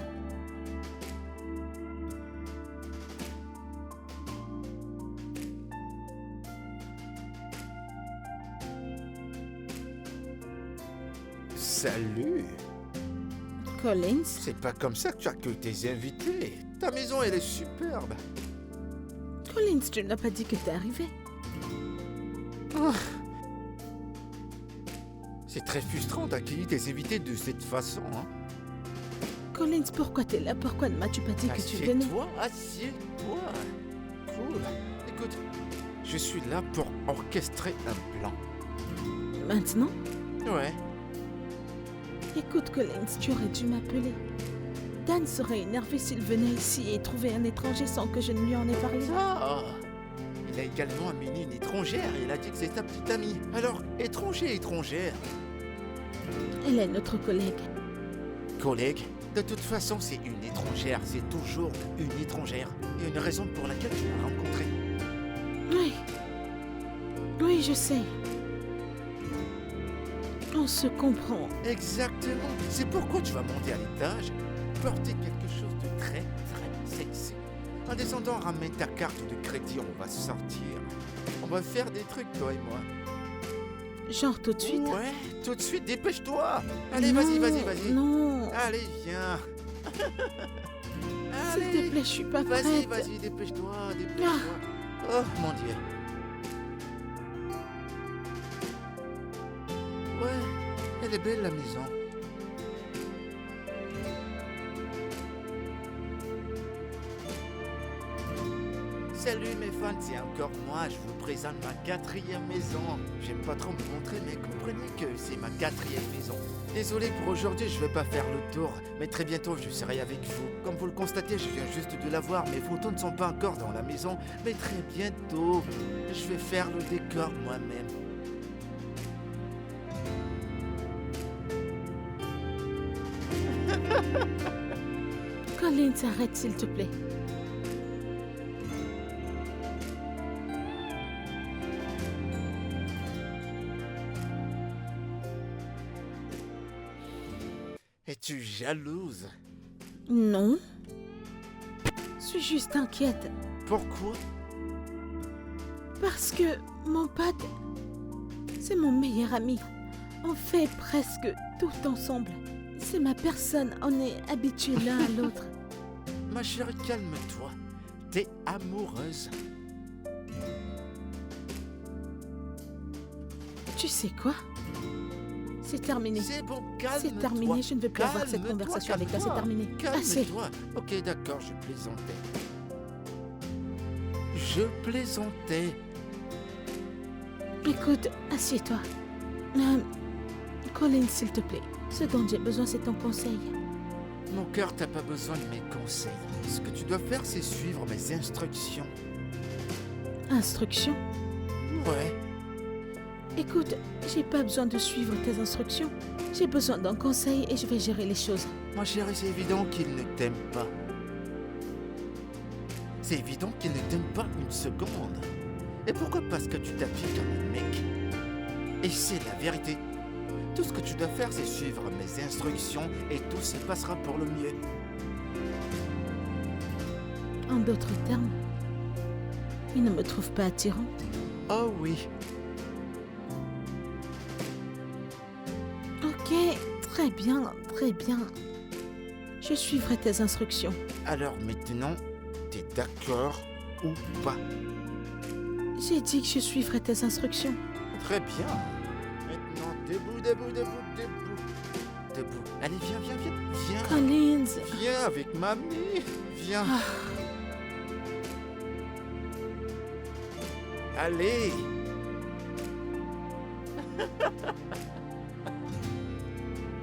Salut! Collins? C'est pas comme ça que tu accueilles tes invités. Ta maison, elle est superbe. Collins, tu n'as pas dit que t'es arrivé. C'est très frustrant d'accueillir tes invités de cette façon, hein. Collins, pourquoi t'es là? Pourquoi ne m'as-tu pas dit que tu venais? Assieds-toi. Cool. Écoute, je suis là pour orchestrer un plan. Maintenant? Ouais. Écoute, Collins, tu aurais dû m'appeler. Dan serait énervé s'il venait ici et trouvait un étranger sans que je ne lui en ai parlé. Ah! Il a également amené une étrangère et il a dit que c'est ta petite amie. Alors, étranger, étrangère. Elle est notre collègue. Collègue, de toute façon, c'est une étrangère. C'est toujours une étrangère. Il y a une raison pour laquelle tu l'as rencontrée. Oui. Oui, je sais. On se comprend. Exactement. C'est pourquoi tu vas monter à l'étage, porter quelque chose de très, très sexy. En descendant, ramène ta carte de crédit, on va sortir. On va faire des trucs, toi et moi. Genre tout de suite? Ouais, tout de suite, dépêche-toi. Allez, Non, vas-y. Non. Allez, viens. S'il te plaît, je suis pas prête. Vas-y, dépêche-toi. Oh, mon Dieu. Ouais, elle est belle, la maison. Salut mes fans, c'est encore moi, je vous présente ma 4e maison. J'aime pas trop me montrer, mais comprenez que c'est ma 4e maison. Désolé pour aujourd'hui, je vais pas faire le tour, mais très bientôt je serai avec vous. Comme vous le constatez, je viens juste de la voir, mes photos ne sont pas encore dans la maison, mais très bientôt, je vais faire le décor moi-même. Collins, arrête s'il te plaît. Es-tu jalouse? Non. Je suis juste inquiète. Pourquoi? Parce que mon pote, c'est mon meilleur ami. On fait presque tout ensemble. C'est ma personne, on est habitués l'un à l'autre. Ma chérie, calme-toi. T'es amoureuse. Tu sais quoi? C'est terminé. C'est bon, calme-toi. C'est terminé, je ne veux plus avoir cette Calme-toi, conversation avec toi, c'est calme-toi. terminé. Assez. Calme-toi. Ok, d'accord, je plaisantais. Je plaisantais. Écoute, assieds-toi. Colin, s'il te plaît, ce dont j'ai besoin, c'est ton conseil. Mon cœur, t'as pas besoin de mes conseils. Ce que tu dois faire, c'est suivre mes instructions. Instructions? Ouais. Écoute, j'ai pas besoin de suivre tes instructions. J'ai besoin d'un conseil et je vais gérer les choses. Ma chérie, c'est évident qu'il ne t'aime pas. C'est évident qu'il ne t'aime pas une seconde. Et pourquoi? Parce que tu t'appliques comme un mec. Et c'est la vérité. Tout ce que tu dois faire, c'est suivre mes instructions et tout se passera pour le mieux. En d'autres termes, il ne me trouve pas attirante. Oh oui. Ok, très bien, très bien. Je suivrai tes instructions. Alors maintenant, t'es d'accord ou pas? J'ai dit que je suivrai tes instructions. Très bien. Maintenant, debout, debout, debout, debout. Debout. Allez, viens, viens, viens. Viens. Collins, Viens avec mamie. Viens. Allez.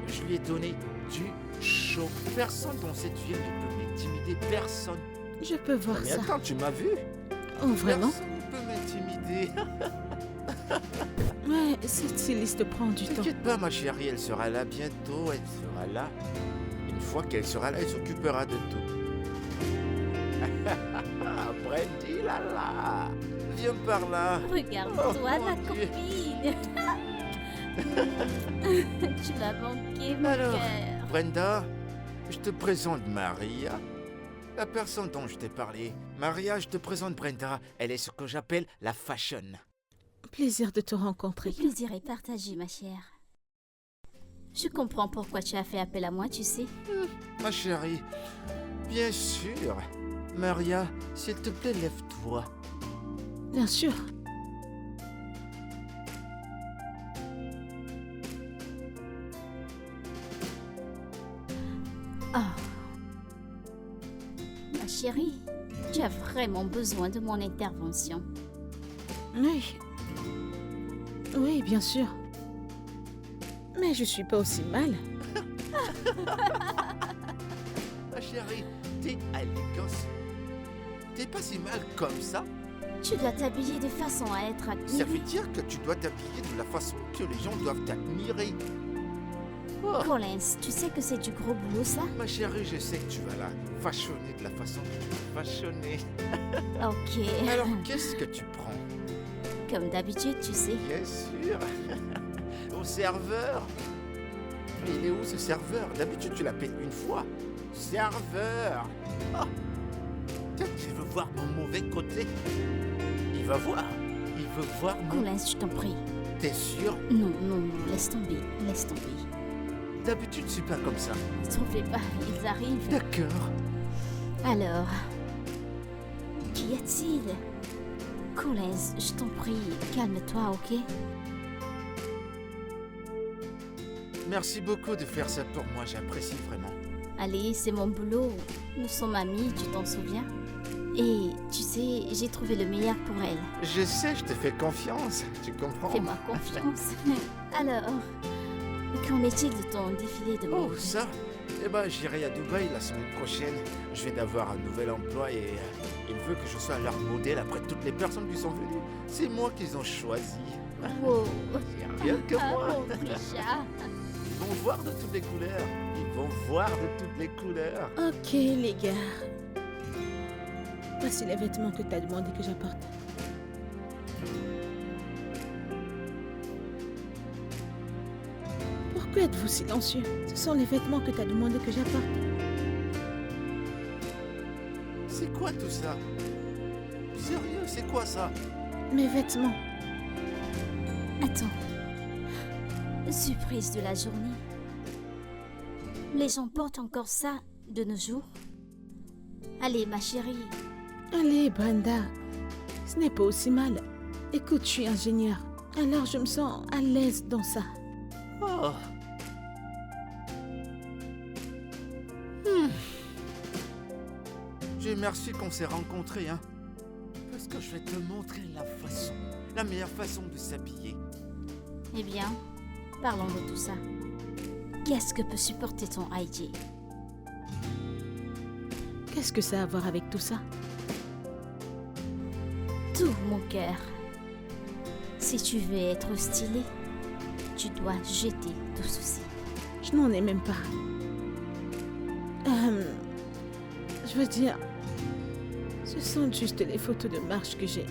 Je lui ai donné du chaud. Personne dans cette ville ne peut m'intimider. Personne. je peux voir Mais ça. attends, tu m'as vu? Oh, vraiment? Personne ne peut m'intimider. Ouais, cette styliste prend du temps. T'inquiète pas, ma chérie, elle sera là bientôt. Elle sera là. Une fois qu'elle sera là, elle s'occupera de tout. Brandy, là là. Viens par là. Regarde-toi, Oh, ma mon Dieu. copine. Tu m'as manqué, mon Alors, cœur. Brenda, je te présente Maria. La personne dont je t'ai parlé. Maria, je te présente Brenda. Elle est ce que j'appelle la fashion. Plaisir de te rencontrer. Le plaisir est partagé, ma chère. Je comprends pourquoi tu as fait appel à moi, tu sais. Ma chérie, bien sûr. Maria, s'il te plaît, lève-toi. Bien sûr. Ah. Ma chérie, tu as vraiment besoin de mon intervention. Oui. Oui, bien sûr. Mais je suis pas aussi mal. Ma chérie, t'es élégance. T'es pas si mal comme ça. Tu dois t'habiller de façon à être Ça admirée. veut dire que tu dois t'habiller de la façon que les gens doivent t'admirer. Oh, Collins, tu sais que c'est du gros boulot, ça? ma chérie, je sais que tu vas la façonner de la façon que tu vas façonner. Ok. Alors, qu'est-ce que tu prends? Comme d'habitude, tu sais. Bien sûr. Au serveur. Mais il est où ce serveur? D'habitude, tu l'appelles une fois. Serveur. Oh. Peut-être qu'il veut voir mon mauvais côté. Il va voir. Il veut voir mon... Collins, je t'en prie. T'es sûr? Non, non, non, laisse tomber, laisse tomber. D'habitude, c'est pas comme ça. T'en fais pas, ils arrivent. D'accord. Alors, qu'y a-t-il? Collins, je t'en prie, calme-toi, ok? Merci beaucoup de faire ça pour moi. J'apprécie vraiment. Allez, c'est mon boulot. Nous sommes amis, tu t'en souviens? Et tu sais, j'ai trouvé le meilleur pour elle. Je sais, je te fais confiance, tu comprends? Fais-moi confiance. Alors, qu'en est-il de ton défilé de Oh, mode? ça? Eh ben, j'irai à Dubaï la semaine prochaine. Je viens d'avoir un nouvel emploi et il veut que je sois leur modèle après toutes les personnes qui sont venues. C'est moi qu'ils ont choisi. Wow. C'est rien que Ah, moi. mon Trisha. Ils vont voir de toutes les couleurs. Ils vont voir de toutes les couleurs. Ok, les gars. Voici les vêtements que tu as demandé que j'apporte. Pourquoi êtes-vous silencieux? Ce sont les vêtements que tu as demandé que j'apporte. C'est quoi tout ça? Sérieux, c'est quoi ça? Mes vêtements. Attends. Surprise de la journée. Les gens portent encore ça de nos jours. Allez, ma chérie. Allez, Brenda. Ce n'est pas aussi mal. Écoute, je suis ingénieur. Alors je me sens à l'aise dans ça. Oh. Dieu merci qu'on s'est rencontrés, hein. Parce que je vais te montrer la meilleure façon de s'habiller. Eh bien, parlons de tout ça. Qu'est-ce que peut supporter ton IG? Qu'est-ce que ça a à voir avec tout ça? Tout mon cœur. Si tu veux être stylé, tu dois jeter tout ceci. Je n'en ai même pas. Je veux dire, ce sont juste les photos de marche que j'ai.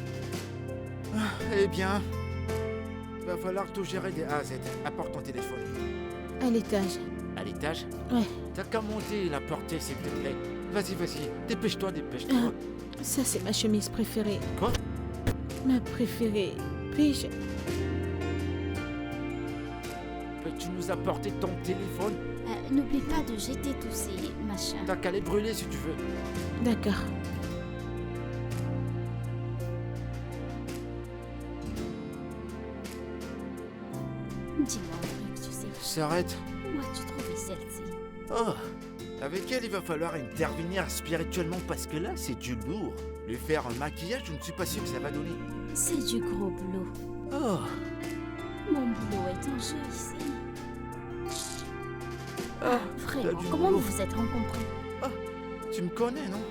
Eh bien, il va falloir tout gérer des A à Z. Apporte ton téléphone. À l'étage. À l'étage? Ouais, T'as qu'à monter et la porter, s'il te plaît. Vas-y, vas-y. Dépêche-toi, dépêche-toi. ça c'est ma chemise préférée. Quoi? Ma préférée. Puis-je... Peux-tu nous apporter ton téléphone? N'oublie pas de jeter tous ces machins. T'as qu'à les brûler si tu veux. D'accord. Dis-moi un truc, tu sais. S'arrête. Où as-tu trouvé celle-ci? Oh, avec elle, il va falloir intervenir spirituellement parce que là, c'est du lourd. Lui faire un maquillage, je ne suis pas sûr que ça va donner. C'est du gros boulot. Oh, Mon boulot est en jeu ici. ah, Vraiment, du comment boulot. vous vous êtes rencontrés? tu me connais, non?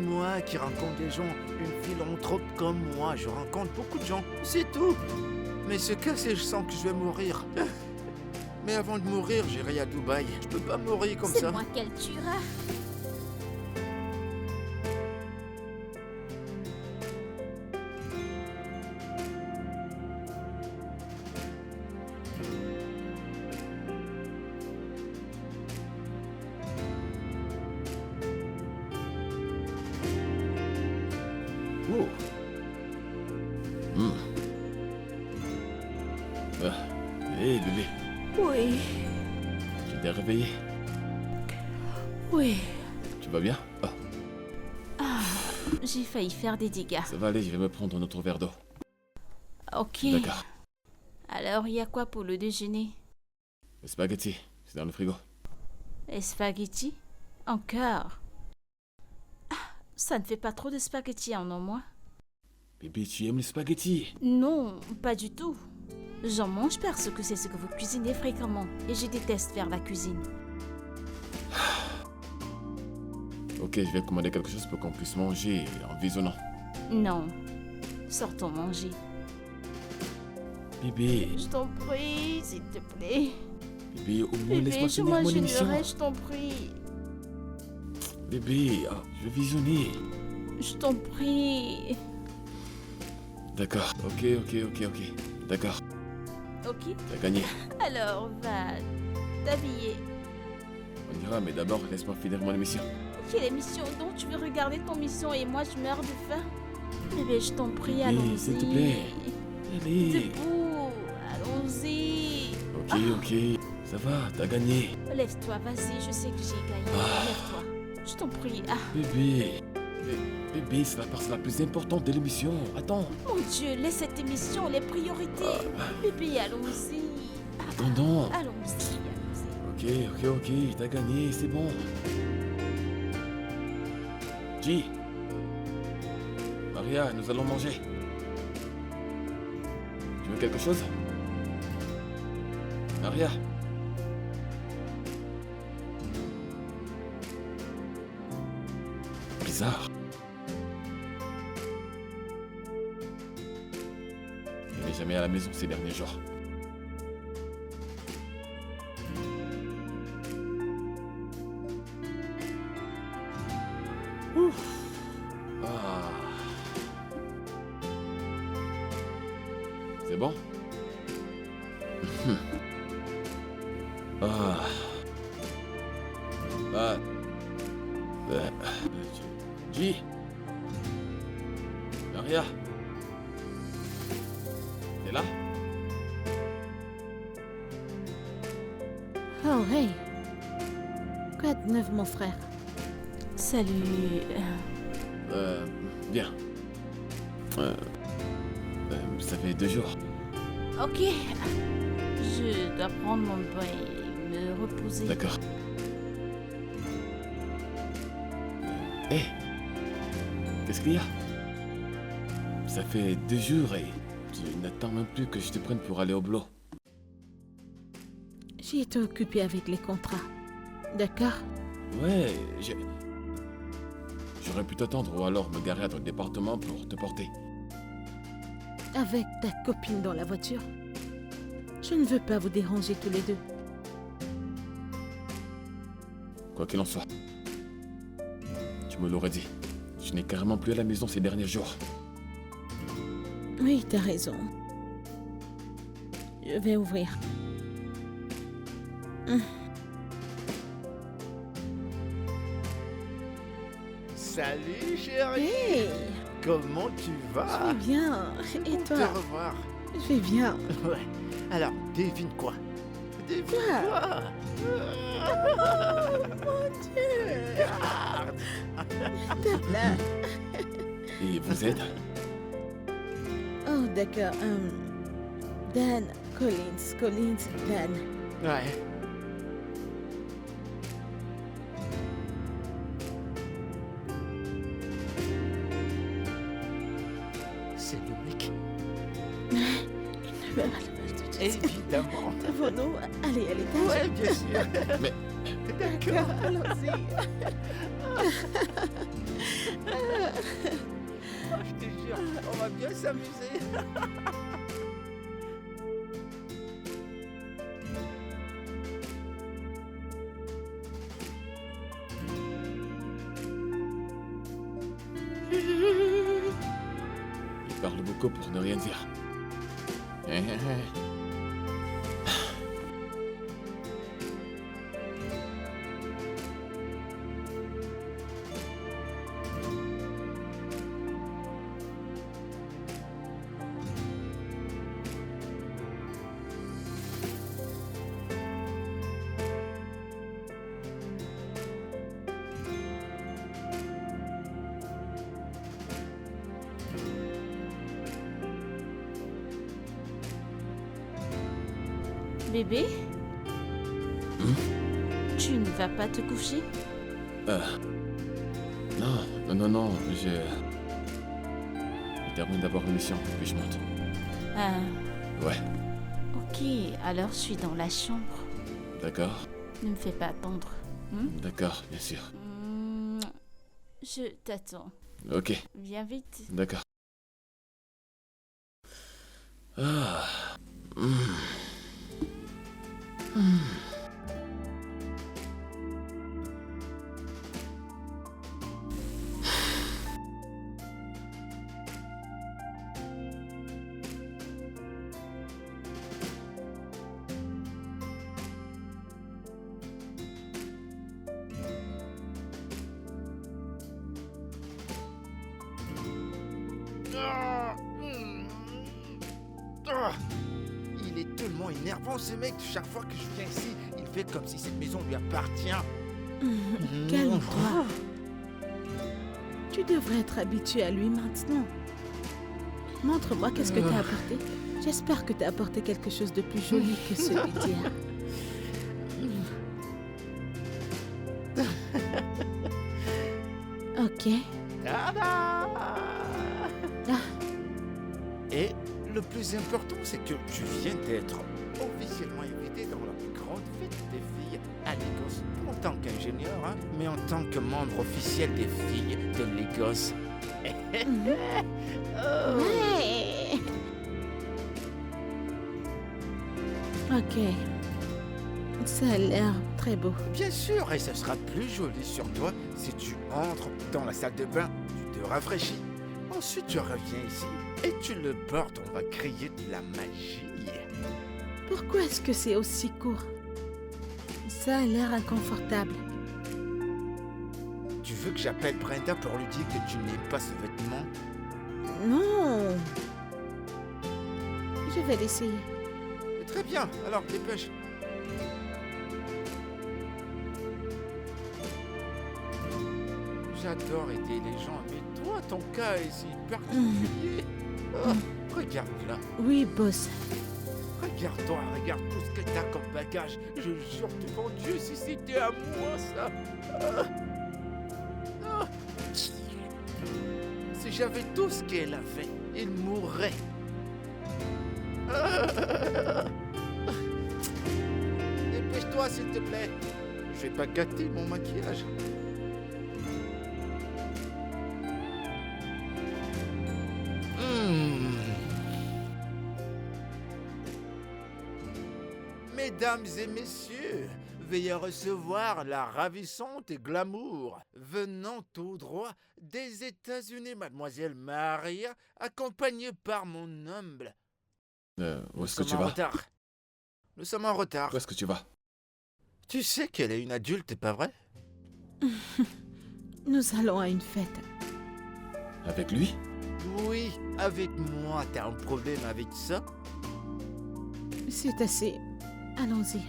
Moi qui rencontre des gens, une philanthrope comme moi, je rencontre beaucoup de gens, c'est tout. Mais ce cas, c'est je sens que je vais mourir. Mais avant de mourir, j'irai à Dubaï. Je peux pas mourir comme C'est ça. moi qu'elle tuera. Oh. Hé, bébé, Oui, tu t'es réveillé? oui. Tu vas bien? J'ai failli faire des dégâts. Ça va aller, je vais me prendre un autre verre d'eau. Ok. D'accord. Alors, il y a quoi pour le déjeuner? Le spaghetti, c'est dans le frigo. Les spaghettis? Encore? Ah, ça ne fait pas trop de spaghettis en un mois? Bébé, tu aimes les spaghettis? Non, pas du tout. J'en mange parce que c'est ce que vous cuisinez fréquemment et je déteste faire la cuisine. Ok, je vais commander quelque chose pour qu'on puisse manger en visionnant. Non. Sortons manger. Bébé, Je t'en prie, s'il te plaît. bébé, au moins Bébé, laisse-moi je finir mon émission. m'enchaînerai, je t'en prie. Bébé, je vais visionner. Je t'en prie. D'accord, ok. D'accord, Ok, t'as gagné. alors va t'habiller. On ira, mais d'abord, laisse-moi finir mon émission. Quelle émission donc tu veux regarder ton mission et moi je meurs de faim? Bébé, je t'en prie, Bébé, allons-y. s'il te plaît. Allez. Debout, allons-y. Ok, ça va, t'as gagné. Lève-toi, vas-y, je sais que j'ai gagné. Lève-toi, je t'en prie. Ah, Bébé, c'est la partie la plus importante de l'émission. Attends. mon Dieu, laisse cette émission, les priorités. Bébé, allons-y. Non. Allons-y. Ok, t'as gagné, c'est bon. G, Maria, nous allons manger. Tu veux quelque chose? Maria? Bizarre. Elle n'est jamais à la maison ces derniers jours. Ouf. Ah. C'est bon? Ah. Ah. G. Maria. T'es là? Oh, hey. Quoi de neuf, mon frère? Salut. Bien. Ça fait 2 jours. Ok. Je dois prendre mon bain et me reposer. D'accord. Hé, qu'est-ce qu'il y a? Ça fait 2 jours et tu n'attends même plus que je te prenne pour aller au boulot. J'ai été occupée avec les contrats. D'accord? Ouais, j'aurais pu t'attendre ou alors me garer à ton département pour te porter. Avec ta copine dans la voiture. Je ne veux pas vous déranger tous les deux. Quoi qu'il en soit, tu me l'aurais dit. Je n'ai carrément plus à la maison ces derniers jours. Oui, t'as raison. Je vais ouvrir. Salut chérie. Hey, Comment tu je vas? vais bien. Et Bon toi? de te revoir. Je vais bien. Ouais. Alors, devine quoi? Devine Quoi? quoi? Mon Dieu! Regarde. Tape là. Et vous êtes? Oh, d'accord. Dan Collins, Dan. Ouais. C'est le mec. Je vais aller tout de suite. Évidemment. Devons-nous aller à l'étage? Ouais, bien sûr. Mais- D'accord, allons-y. Oh, je te jure, on va bien s'amuser. Il parle beaucoup pour ne rien dire. Hé, hé, hé. Bébé? Tu ne vas pas te coucher? Non, je termine d'abord l'émission, puis je monte. Ah, Ouais, ok. Alors je suis dans la chambre. d'accord, Ne me fais pas attendre. d'accord, bien sûr. Je t'attends. Ok, Viens vite. d'accord. Ah. Il est tellement énervant ce mec. Chaque fois que je viens ici, il fait comme si cette maison lui appartient. Calme-toi. Tu devrais être habitué à lui maintenant. Montre-moi qu'est-ce que t'as apporté. J'espère que t'as apporté quelque chose de plus joli que celui d'hier. Ok. Tada! plus important, c'est que tu viens d'être officiellement invité dans la plus grande fête des filles à Lagos. Pas en tant qu'ingénieur, hein, mais en tant que membre officiel des filles de Lagos. Oh. Ouais. Ok. Ça a l'air très beau. Bien sûr, et ce sera plus joli sur toi si tu entres dans la salle de bain, tu te rafraîchis. Ensuite, tu reviens ici et tu le portes. On va créer de la magie. Pourquoi est-ce que c'est aussi court? Ça a l'air inconfortable. Tu veux que j'appelle Brenda pour lui dire que tu n'aimes pas ce vêtement? Non. Je vais l'essayer. Très bien, alors dépêche. J'adore aider les gens, mais toi, ton cas est si particulier. Oh, regarde là, Oui, boss. regarde-toi, regarde tout ce que t'as comme bagage. Je jure devant Dieu, si c'était à moi, ça. Ah. Ah. Si j'avais tout ce qu'elle avait, il mourrait. Ah. Dépêche-toi, s'il te plaît. Je vais pas gâter mon maquillage. Mesdames et messieurs, veuillez recevoir la ravissante et glamour venant tout droit des États-Unis, mademoiselle Maria, accompagnée par mon humble. Où est-ce que Nous tu sommes en vas? retard. Nous sommes en retard. Où est-ce que tu vas? Tu sais qu'elle est une adulte, pas vrai? Nous allons à une fête. Avec lui? Oui, avec moi, t'as un problème avec ça? C'est assez. Allons-y.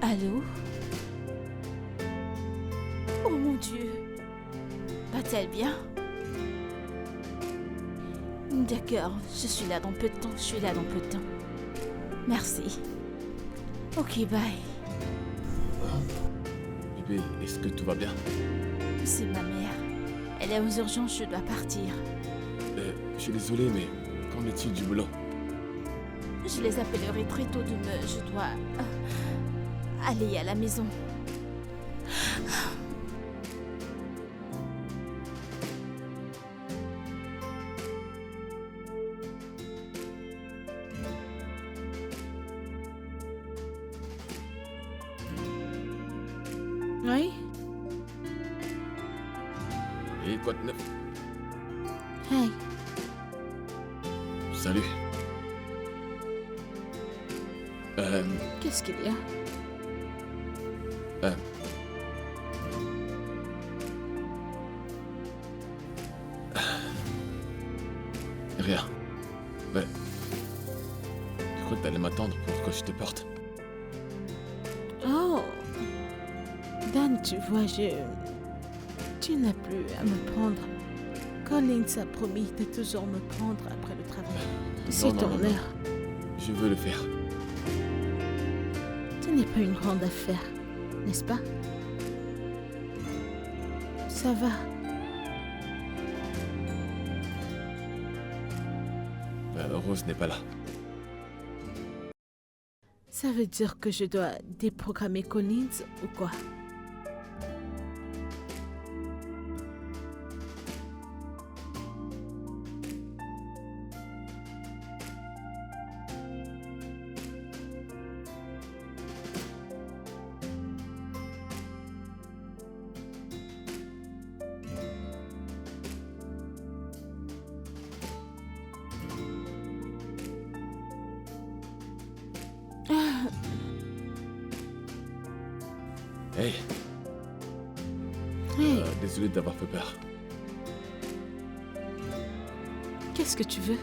Allô? Oh mon Dieu! Va-t-elle bien? D'accord, je suis là dans peu de temps, Merci. Ok, bye. Bébé, est-ce que tout va bien? C'est ma mère. Elle est aux urgences, je dois partir. Je suis désolé, mais qu'en est-il du boulot? Je les appellerai très tôt demain. Je dois aller à la maison. Oui? Et quoi de neuf? Hey, Salut. qu'est-ce qu'il y a? Rien. Ouais. Je crois que t'allais m'attendre pour que je te porte. Oh! Dan, tu vois, tu n'as plus à me prendre. Collins a promis de toujours me prendre après le travail. C'est non, ton non, non. heure. Je veux le faire. Ce n'est pas une grande affaire, n'est-ce pas? Ça va. Rose n'est pas là. Ça veut dire que je dois déprogrammer Collins ou quoi? Hey, Hey, Désolé d'avoir fait peur. qu'est-ce que tu veux?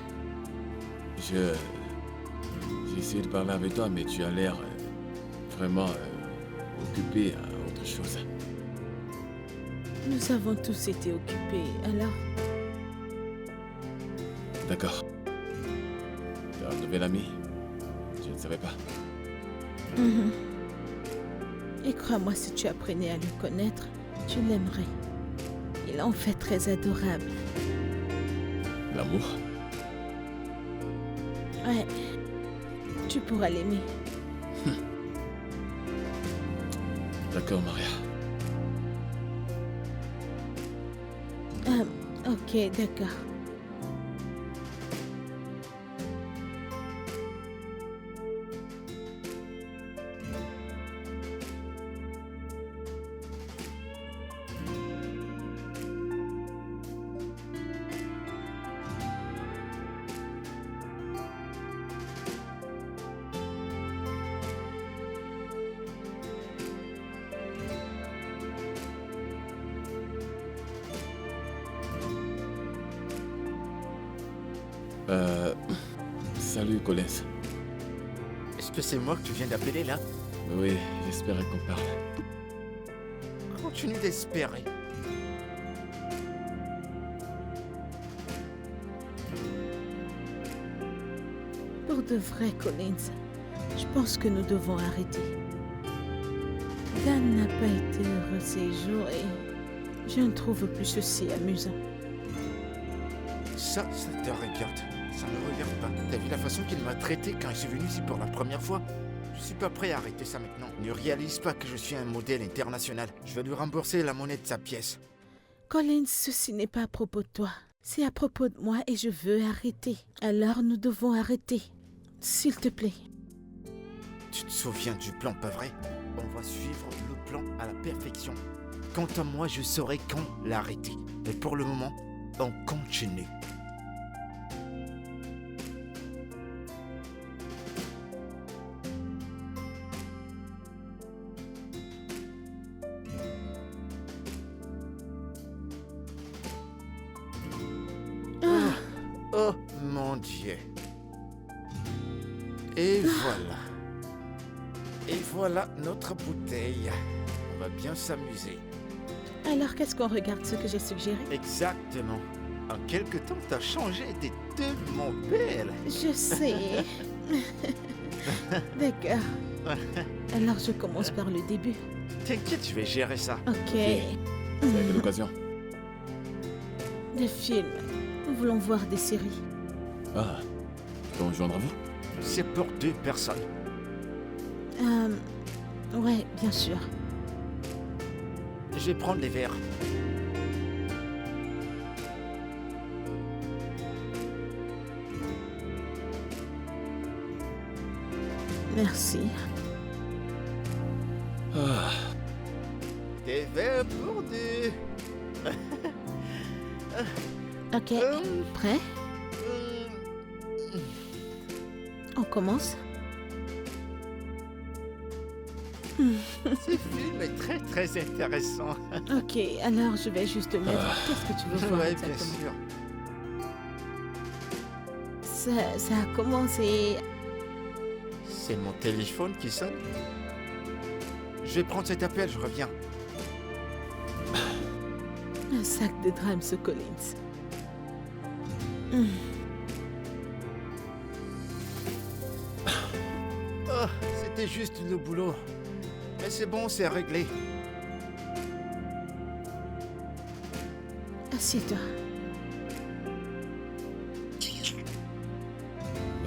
J'ai essayé de parler avec toi, mais tu as l'air vraiment occupé à autre chose. Nous avons tous été occupés, alors... D'accord. Tu as un nouvel ami? Je ne savais pas. Mhm. Et crois-moi, si tu apprenais à le connaître, tu l'aimerais. Il est en fait très adorable. L'amour? Ouais, tu pourras l'aimer. D'accord, Maria. Ok, d'accord. Salut, Collins. Est-ce que c'est moi que tu viens d'appeler là? Oui, j'espérais qu'on parle. Continue d'espérer. Pour de vrai, Collins, je pense que nous devons arrêter. Dan n'a pas été heureux ces jours et je ne trouve plus ceci amusant. Ça te regarde. Ça ne me regarde pas. T'as vu la façon qu'il m'a traité quand je suis venu ici pour la première fois? Je suis pas prêt à arrêter ça maintenant. Ne réalise pas que je suis un modèle international. Je vais lui rembourser la monnaie de sa pièce. Collins, ceci n'est pas à propos de toi. C'est à propos de moi et je veux arrêter. Alors nous devons arrêter. S'il te plaît. Tu te souviens du plan, pas vrai? On va suivre le plan à la perfection. Quant à moi, je saurai quand l'arrêter. Mais pour le moment, on continue. Oh mon Dieu. Et voilà. Et voilà notre bouteille. On va bien s'amuser. Alors qu'est-ce qu'on regarde ce que j'ai suggéré? Exactement. En quelque temps, t'as changé. T'es tellement belle. Je sais. D'accord. Alors je commence par le début. T'inquiète, je vais gérer ça. Ok. Ça a été l'occasion. Des films. Nous voulons voir des séries. Ah, je peux rejoindre vous? C'est pour 2 personnes. Ouais, bien sûr. Je vais prendre les verres. Merci. Ah, Des verres pour 2. Ok, prêt? On commence? Ce film est très très intéressant. Ok, alors je vais juste te mettre. Qu'est-ce que tu veux voir Ouais, bien exactement? sûr. Ça a commencé. C'est mon téléphone qui sonne. Je vais prendre cet appel, je reviens. Un sac de drame, ce Collins. Oh, c'était juste le boulot. Mais c'est bon, c'est réglé. Assieds-toi.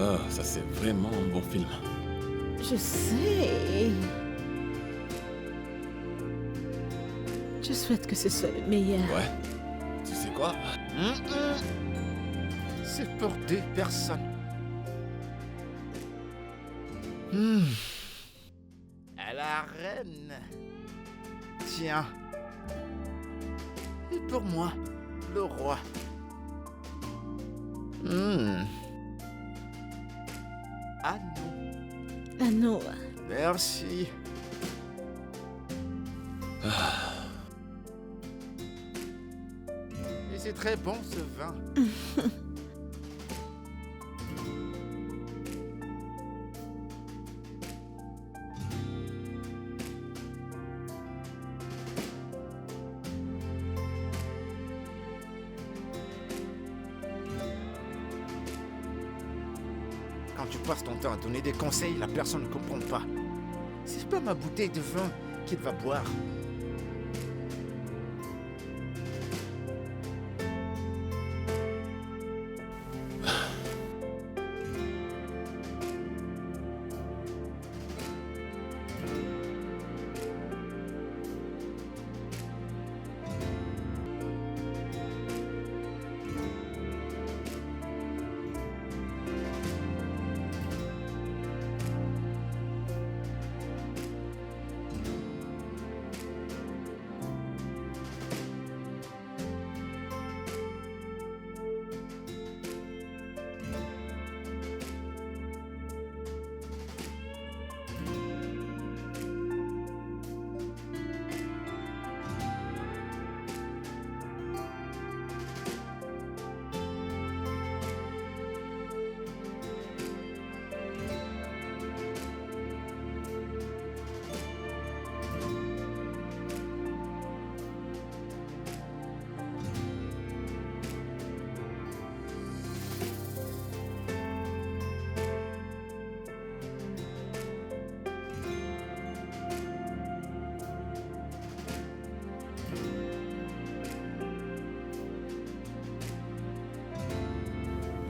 ah, ça c'est vraiment un bon film. Je sais. Je souhaite que ce soit le meilleur. Ouais. Tu sais quoi? C'est pour 2 personnes. À la reine. Tiens. Et pour moi, le roi. Ah non. Ah non. Merci. C'est très bon ce vin. Quand tu passes ton temps à donner des conseils, la personne ne comprend pas. C'est pas ma bouteille de vin qu'il va boire.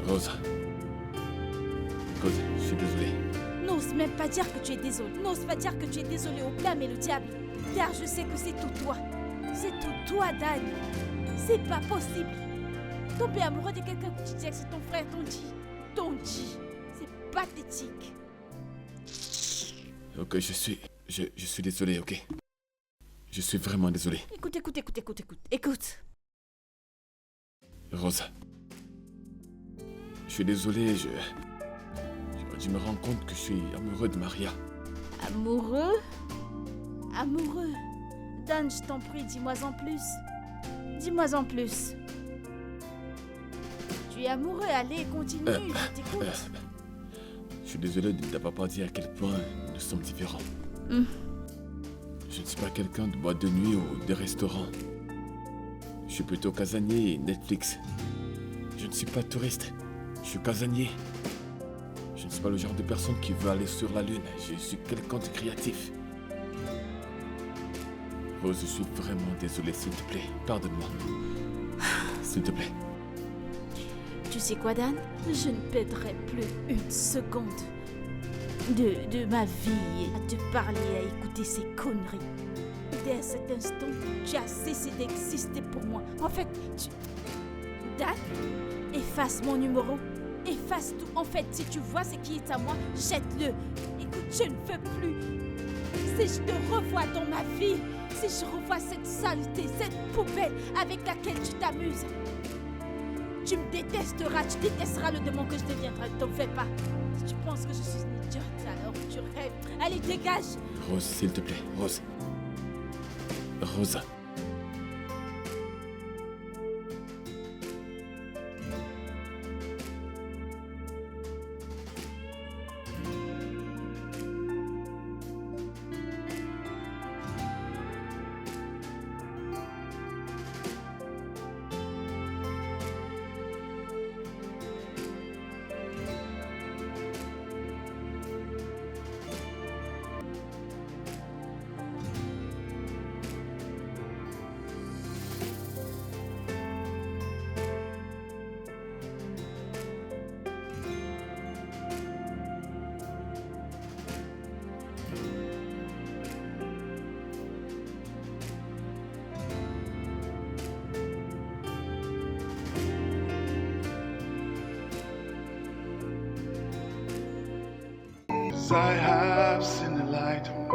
Rose. Rose, je suis désolé. N'ose même pas dire que tu es désolé. N'ose pas dire que tu es désolé au blâme et le diable. Car je sais que c'est tout toi. C'est tout toi, Dan. C'est pas possible. Tomber amoureux de quelqu'un que tu dis que c'est ton frère, ton dit. C'est pathétique. Ok, je suis désolé, ok? Je suis vraiment désolé. Écoute. Rose. Je suis désolé, je me rends compte que je suis amoureux de Maria. Amoureux? Dan, je t'en prie, dis-moi en plus. Tu es amoureux, allez, continue, je t'écoute. Je suis désolé de ne t'avoir pas dit à quel point nous sommes différents. Je ne suis pas quelqu'un de boîte de nuit ou de restaurant. Je suis plutôt casanier et Netflix. Je ne suis pas touriste, je suis casanier. Je ne suis pas le genre de personne qui veut aller sur la lune. Je suis quelqu'un de créatif. Rose, je suis vraiment désolé, s'il te plaît. Pardonne-moi. S'il te plaît. Tu sais quoi, Dan? Je ne perdrai plus une seconde de ma vie à te parler, à écouter ces conneries. Dès cet instant, tu as cessé d'exister pour moi. En fait, Dan, efface mon numéro. Efface tout. En fait, si tu vois ce qui est à moi, jette-le. Écoute, je ne veux plus. Si je te revois dans ma vie, si je revois cette saleté, cette poubelle avec laquelle tu t'amuses, tu me détesteras, tu détesteras le démon que je deviendrai. Ne t'en fais pas. Si tu penses que je suis une idiote, alors tu rêves. Allez, dégage. Rose, s'il te plaît, Rose. Rosa. I have seen the light of